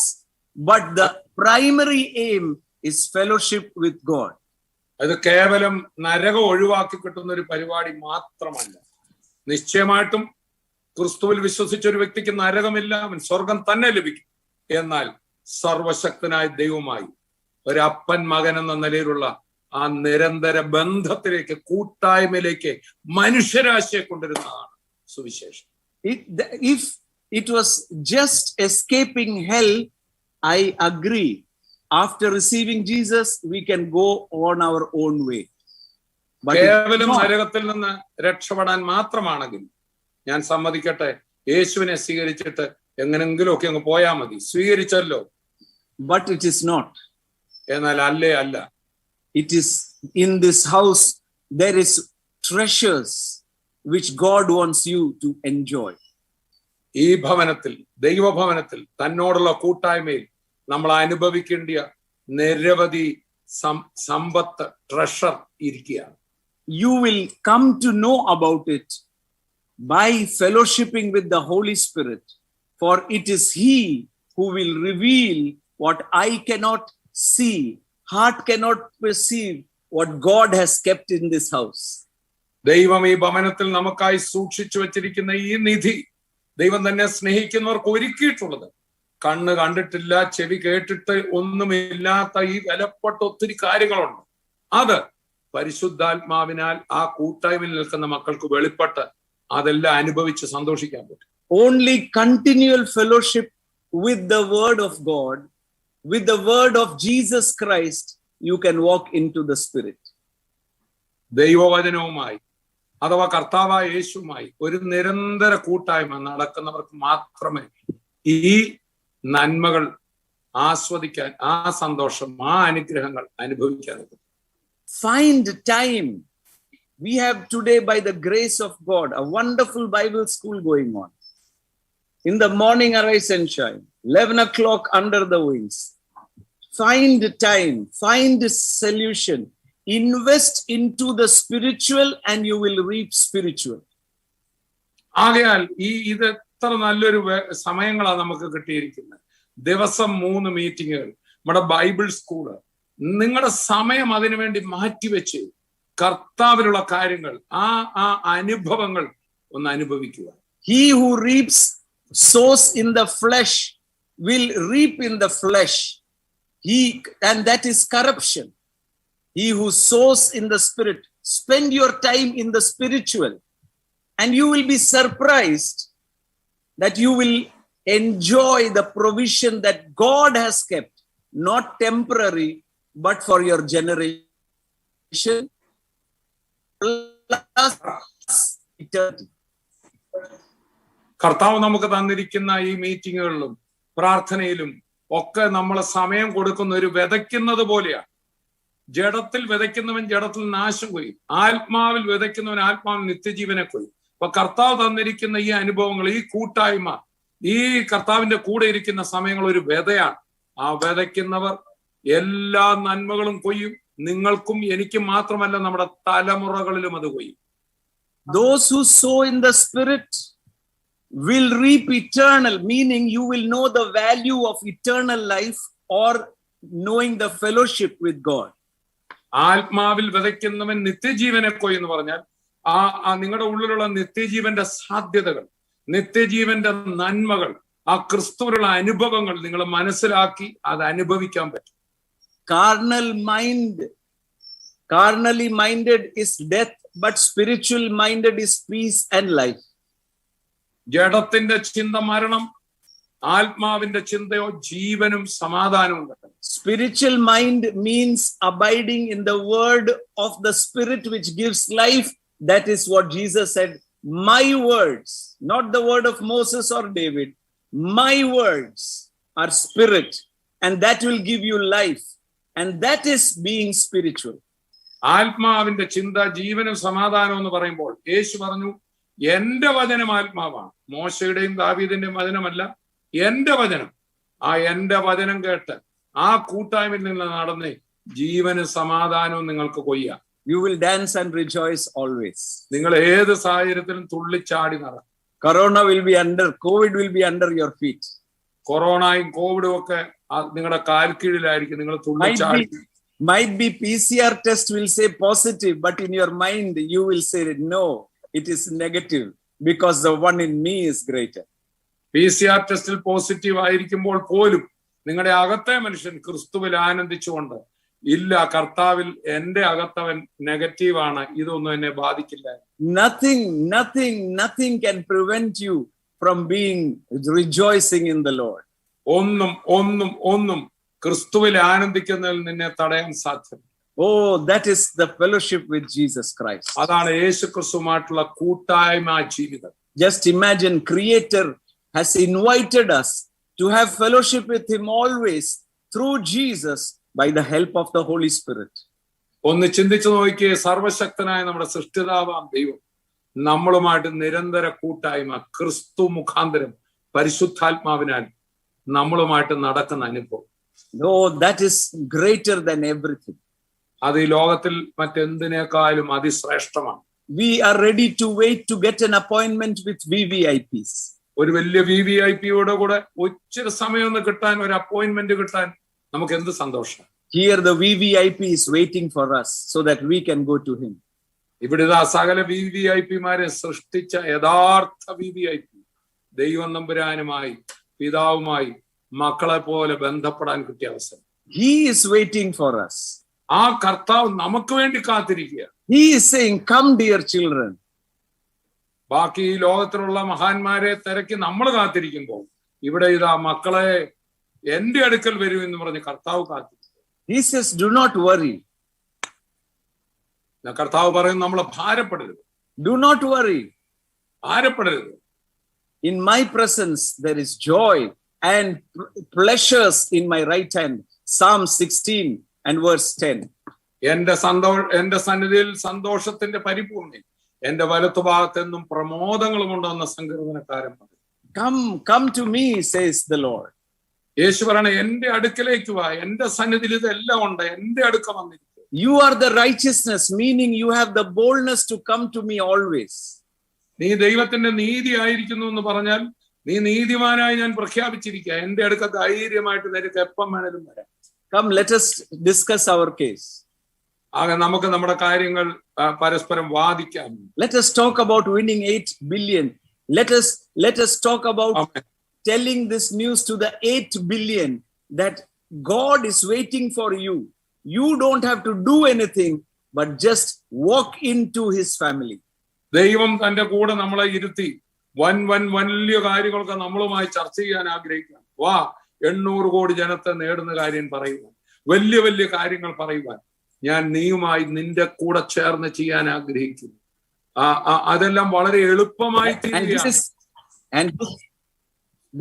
but the primary aim is fellowship with God. അത് കേവലം നരകം ഒഴിവാക്കി കിട്ടുന്ന ഒരു പരിപാടി മാത്രമല്ല. നിശ്ചയമായിട്ടും ക്രിസ്തുവിൽ വിശ്വസിച്ച ഒരു വ്യക്തിക്ക് നരകമില്ല, അവൻ സ്വർഗം തന്നെ ലഭിക്കും. എന്നാൽ സർവശക്തനായ ദൈവമായി ഒരപ്പൻ മകൻ എന്ന നിലയിലുള്ള ആ നിരന്തര ബന്ധത്തിലേക്ക്, കൂട്ടായ്മയിലേക്ക് മനുഷ്യരാശിയെ കൊണ്ടുവരുന്നതാണ് സുവിശേഷം. If it was just escaping hell, I agree. After receiving Jesus, we can go on our own way. കേവലം നരകത്തിൽ നിന്ന് രക്ഷപ്പെടാൻ മാത്രമാണെങ്കിൽ ഞാൻ സമ്മതിക്കട്ടെ, യേശുവിനെ സ്വീകരിച്ചിട്ട് എങ്ങനെങ്കിലും ഒക്കെ അങ്ങ് പോയാൽ മതി. സ്വീകരിച്ചല്ലോ, but it is not. എന്നാൽ അല്ല. It is in this house there is treasures which God wants you to enjoy. ഈ ഭവനത്തിൽ, ദൈവഭവനത്തിൽ, തന്നോടുള്ള കൂട്ടായ്മയിൽ നമ്മൾ അനുഭവിക്കേണ്ട നിരവധി സമ്പത്ത്, ട്രഷർ ഇരിക്കുകയാണ്. You will come to know about it by fellowshipping with the Holy Spirit, for it is He who will reveal what eye cannot see, heart cannot perceive, what God has kept in this house. ദൈവം ഈ ഭവനത്തിൽ നമുക്കായി സൂക്ഷിച്ചു വെച്ചിരിക്കുന്ന ഈ നിധി, ദൈവം തന്നെ സ്നേഹിക്കുന്നവർക്ക് ഒരുക്കിയിട്ടുള്ളത്, കണ്ണ് കണ്ടിട്ടില്ല, ചെവി കേട്ടിട്ട് ഒന്നുമില്ലാത്ത ഈ വിലപ്പെട്ട ഒത്തിരി കാര്യങ്ങളുണ്ട്. അത് പരിശുദ്ധാത്മാവിനാൽ ആ കൂട്ടായ്മയിൽ നിൽക്കുന്ന മക്കൾക്ക് വെളിപ്പെട്ട് അതെല്ലാം അനുഭവിച്ച് സന്തോഷിക്കാൻ പറ്റും. Only continual fellowship with the word of God, with the word of Jesus Christ, you can walk into the Spirit. ദൈവവചനവുമായി അഥവാ കർത്താവായ യേശുവുമായി ഒരു നിരന്തര കൂട്ടായ്മ നടക്കുന്നവർക്ക് മാത്രമേ ഈ നന്മകൾ ആസ്വദിക്കാൻ, ആ സന്തോഷം, ആ അനുഗ്രഹങ്ങൾ അനുഭവിക്കാൻ പറ്റും. Find time. We have today, by the grace of God, a wonderful Bible school going on. In the morning, arise and shine. 11 o'clock under the wings. Find time. Find a solution. Invest into the spiritual and you will reap spiritual. ആകയാൽ ഇത് എത്ര നല്ലൊരു സമയങ്ങളാണ് നമുക്ക് കിട്ടിയിരിക്കുന്നത്. ദിവസം 3 മീറ്റിങ്ങുകൾ, നമ്മുടെ Bible school. നിങ്ങളുടെ സമയം അതിനുവേണ്ടി മാറ്റിവെച്ച് കർത്താവിലുള്ള കാര്യങ്ങൾ, ആ അനുഭവങ്ങൾ ഒന്ന് അനുഭവിക്കുക. He who reaps sows in the flesh will reap in the flesh. And that is corruption. He who sows in the spirit, spend your time in the spiritual, and you will be surprised that you will enjoy the provision that God has kept, not temporary, but for your generation plus eternity. കർത്താവ് നമുക്ക് തന്നിരിക്കുന്ന ഈ മീറ്റിങ്ങുകളിലും പ്രാർത്ഥനയിലും ഒക്കെ നമ്മൾ സമയം കൊടുക്കുന്ന ഒരു വിതയ്ക്കുന്നത് പോലെയാണ്. ജഡത്തിൽ വിതയ്ക്കുന്നവൻ ജഡത്തിൽ നാശം കൊയ്യും, ആത്മാവിൽ വിതയ്ക്കുന്നവൻ ആത്മാവിൽ നിത്യജീവനെ കൊയ്യും. അപ്പൊ കർത്താവ് തന്നിരിക്കുന്ന ഈ അനുഭവങ്ങൾ, ഈ കൂട്ടായ്മ, ഈ കർത്താവിന്റെ കൂടെ ഇരിക്കുന്ന സമയങ്ങൾ ഒരു വിതയാണ്. ആ വിതയ്ക്കുന്നവർ എല്ലാ നന്മകളും കൊയ്യും. നിങ്ങൾക്കും എനിക്കും മാത്രമല്ല, നമ്മുടെ തലമുറകളിലും അത് കൊയ്യും. Those who sow in the spirit will reap eternal, meaning you will know the value of eternal life or knowing the fellowship with God. ആത്മാവിൽ വിതയ്ക്കുന്നവൻ നിത്യജീവനെ കൊയ്യെന്ന് പറഞ്ഞാൽ ആ നിങ്ങളുടെ ഉള്ളിലുള്ള നിത്യജീവന്റെ സാധ്യതകൾ, നിത്യജീവന്റെ നന്മകൾ, ആ ക്രിസ്തുവിലുള്ള അനുഭവങ്ങൾ നിങ്ങൾ മനസ്സിലാക്കി അത് അനുഭവിക്കാൻ പറ്റും. Carnally minded is death, but spiritual minded is peace and life. ജഡത്തിന്റെ ചിന്ത മരണം, ആത്മാവിന്റെ ചിന്തയോ ജീവനും സമാധാനവും. Spiritual mind means abiding in the word of the Spirit which gives life. That is what Jesus said. My words, not the word of Moses or David, my words are spirit, and that will give you life. And that is being spiritual. ആത്മാവിന്റെ ചിന്ത ജീവനും സമാധാനവും എന്ന് പറയുമ്പോൾ യേശു പറഞ്ഞു, എന്റെ വചനം ആത്മാവാണ്. മോശയുടെയും ദാവീദിന്റെയും വചനമല്ല, എന്റെ വചനം. ആ എന്റെ വചനം കേട്ട് ആ കൂട്ടായ്മയിൽ നിന്ന് നടന്ന് ജീവനും സമാധാനവും നിങ്ങൾക്ക് കൊയ്യാം. You will dance and rejoice always. നിങ്ങൾ ഏത് സാഹചര്യത്തിലും തുള്ളിച്ചാടി നടക്കും. Corona will be under, COVID will be under your feet. കൊറോണയും കോവിഡും ഒക്കെ നിങ്ങളുടെ കാൽക്കീഴിലായിരിക്കും. നിങ്ങൾ തുള്ളിച്ചാടി. Might be PCR test will say positive, but in your mind you will say no, it is negative because the one in me is greater. PCR ടെസ്റ്റിൽ positive ആയിരിക്കുമ്പോൾ പോലും നിങ്ങളുടെ അകത്തെ മനുഷ്യൻ ക്രിസ്തുവിൽ ആനന്ദിച്ചുകൊണ്ട്, ഇല്ല, കർത്താവിൽ എന്റെ അകത്തവൻ നെഗറ്റീവാണ്, ഇതൊന്നും എന്നെ ബാധിക്കില്ല. Nothing can prevent you from being rejoicing in the Lord. ഒന്നും ക്രിസ്തുവിൽ ആനന്ദിക്കുന്നതിൽ നിന്നെ തടയാൻ സാധ്യമല്ല. Oh, that is the fellowship with Jesus Christ. അതാണ് യേശു ക്രിസ്തുവുമായിട്ടുള്ള കൂട്ടായ്മ ജീവിതം. Just imagine, Creator has invited us to have fellowship with Him always through Jesus by the help of the Holy Spirit. ഒന്ന് ചിന്തിച്ചു നോക്കിയേ, സർവശക്തനായ നമ്മുടെ സൃഷ്ടിതാവാം ദൈവം നമ്മളുമായിട്ട് നിരന്തര കൂട്ടായ്മ ക്രിസ്തു മുഖാന്തരം പരിശുദ്ധാത്മാവിനാൽ നമ്മളുമായിട്ട് നടക്കുന്ന അനുഭവം. Oh, that is greater than everything. അത് ഈ ലോകത്തിൽ മറ്റെന്തിനേക്കാളും അതിശ്രേഷ്ഠമാണ്. We are ready to wait to get an appointment with VVIPs. ഒരു വലിയ VVIPയോടെ കൂടെ ഒത്തിരി സമയം ഒന്ന് കിട്ടാൻ, ഒരു അപ്പോയിന്റ്മെന്റ് കിട്ടാൻ നമുക്ക് എന്ത് സന്തോഷം. Here the VVIP is waiting for us so that we can go to him. ഇവിടെ സകല VVIPമാരെ സൃഷ്ടിച്ച യഥാർത്ഥ VVIP ദൈവം നമ്പുരാനുമായി പിതാവുമായി മക്കളെ പോലെ ബന്ധപ്പെടാൻ കിട്ടിയ അവസരം. He is waiting for us. ആ കർത്താവ് നമുക്ക് വേണ്ടി കാത്തിരിക്കുക. He is saying, come dear children. ബാക്കി ഈ ലോകത്തിലുള്ള മഹാന്മാരെ തിരക്കി നമ്മൾ കാത്തിരിക്കുമ്പോൾ ഇവിടെ ഇതാ മക്കളെ എന്റെ അടുക്കൽ വരൂ എന്ന് പറഞ്ഞ് കർത്താവ് കാത്തിരിക്കും. He says, do not worry. കർത്താവ് പറയും, നമ്മളെ ഭാരപ്പെടരുത്. Do not worry. ഭാരപ്പെടരുത്. In my presence there is joy and pleasures in my right hand. Psalm 16 and verse 10. എന്റെ സന്നിധിയിൽ സന്തോഷത്തിന്റെ പരിപൂർണ്ണി, എന്റെ വലത്തുഭാഗത്ത് എന്നും പ്രമോദങ്ങളും ഉണ്ടെന്ന സങ്കീർത്തനക്കാരൻ പറയും. Come to me, says the Lord. യേശു പറയണ, എന്റെ അടുക്കലേക്ക് വാ, എന്റെ സന്നിധിയിൽ ഇതെല്ലാം ഉണ്ട്, എന്റെ അടുക്ക വന്നിരിക്കും. You are the righteousness, meaning you have the boldness to come to me always. നീ ദൈവത്തിന്റെ നീതി ആയിരിക്കുന്നു എന്ന് പറഞ്ഞാൽ നീ നീതിമാനായി ഞാൻ പ്രഖ്യാപിച്ചിരിക്കുക, എന്റെ അടുക്ക ധൈര്യമായിട്ട് നിനക്ക് എപ്പം വേണേലും വരാം. Come, let us discuss our case. ആകെ നമുക്ക് നമ്മുടെ കാര്യങ്ങൾ പരസ്പരം വാദിക്കാം. Let us talk about winning 8 billion. Let us talk about telling this news to the 8 billion that God is waiting for you. You don't have to do anything but just walk into his family. ദൈവം തന്റെ കൂടെ നമ്മളെ ഇരുത്തി വലിയ കാര്യങ്ങളൊക്കെ നമ്മളുമായി ചർച്ച ചെയ്യാൻ ആഗ്രഹിക്കാം. വാ, 800 കോടി ജനത്തെ നേടുന്ന കാര്യം പറയുവാൻ, വലിയ കാര്യങ്ങൾ പറയുവാൻ ഞാൻ നീയുമായി നിന്റെ കൂടെ ചേർന്ന് ചെയ്യാൻ ആഗ്രഹിക്കുന്നു. അതെല്ലാം വളരെ എളുപ്പമായി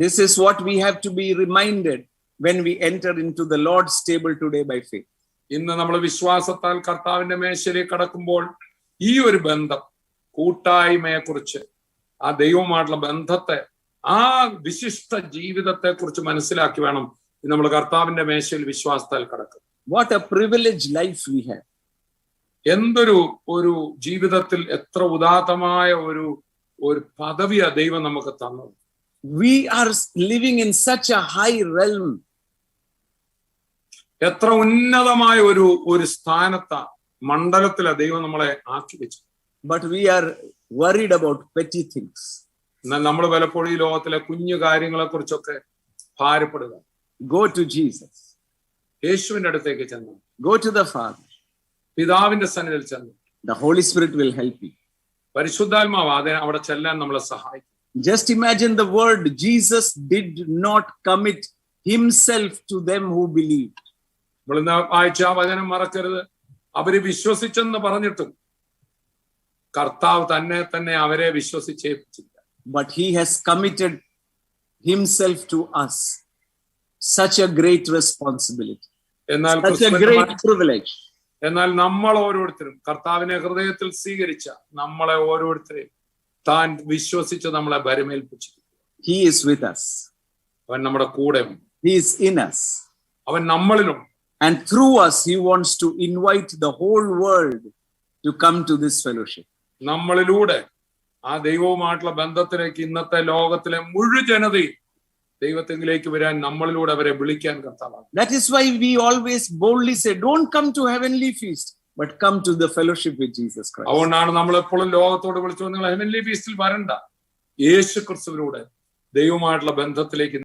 This is what we have to be reminded when we enter into the Lord's table today by faith. ഇന്ന് നമ്മൾ വിശ്വാസത്താൽ കർത്താവിന്റെ മേശയിലേക്ക് കടക്കുമ്പോൾ ഈ ഒരു ബന്ധം, കൂട്ടായ്മയെ കുറിച്ച്, ആ ദൈവവുമായിട്ടുള്ള ബന്ധത്തെ, ആ വിശിഷ്ട ജീവിതത്തെ കുറിച്ച് മനസ്സിലാക്കി വേണം നമ്മൾ കർത്താവിന്റെ മേശയിൽ വിശ്വാസത്താൽ കടക്കുക. What a privileged life we have. ഒരു ജീവിതത്തിൽ എത്ര ഉദാത്തമായ ഒരു പദവിയാ ദൈവം നമുക്ക് തന്നത്. We are living in such a high realm. എത്ര ഉന്നതമായ ഒരു സ്ഥാനത്താ, മണ്ഡലത്തിലാ ദൈവം നമ്മളെ ആക്കി വെച്ചു. But we are worried about petty things. എന്നാൽ നമ്മൾ പലപ്പോഴും ഈ ലോകത്തിലെ കുഞ്ഞു കാര്യങ്ങളെ കുറിച്ചൊക്കെ ഭാരപ്പെടുക. Go to Jesus. യേശുവിന്റെ അടുത്തേക്ക് ചെന്നു. Go to the Father. പിതാവിന്റെ സന്നിധിയിൽ ചെന്നു. The Holy Spirit will help you. പരിശുദ്ധാത്മാവ് അവിടെ ചെല്ലാൻ നമ്മളെ സഹായിക്കും. Just imagine the word, Jesus did not commit himself to them who believed. നമ്മൾ ഇന്ന് വായിച്ച ആ വചനം മറക്കരുത്. അവര് വിശ്വസിച്ചെന്ന് പറഞ്ഞിട്ടും കർത്താവ് തന്നെ അവരെ വിശ്വസിച്ചേൽപ്പിച്ചില്ല. But he has committed himself to us. Such a great responsibility. Such a great privilege. എന്നാൽ നമ്മൾ ഓരോരുത്തരും കർത്താവിനെ ഹൃദയത്തിൽ സ്വീകരിച്ച നമ്മളെ ഓരോരുത്തരെയും താൻ വിശ്വസിച്ച് നമ്മളെ ഭരമേൽപ്പിച്ചിരിക്കുന്നു. He is with us. അവൻ നമ്മുടെ കൂടെ ഉണ്ട്. He is in us. അവൻ നമ്മളിലും. And through us he wants to invite the whole world to come to this fellowship. നമ്മളിലൂടെ ആ ദൈവവുമായിട്ടുള്ള ബന്ധത്തിലേക്ക് ഇന്നത്തെ ലോകത്തിലെ മുഴുവൻ ജനതയും ദൈവത്തിലേക്ക് വരാൻ നമ്മളിലൂടെ അവരെ വിളിക്കാൻ കർത്താവാണ്. That is why we always boldly say, don't come to heavenly feast, but come to the fellowship with Jesus Christ. അതുകൊണ്ടാണ് നമ്മൾ എപ്പോഴും ലോകത്തോട് വിളിച്ചു, നിങ്ങൾ ഹെവൻലി ഫീസ്റ്റിൽ വരണ്ട, യേശു ക്രിസ്തുവിലൂടെ ദൈവവുമായിട്ടുള്ള ബന്ധത്തിലേക്ക്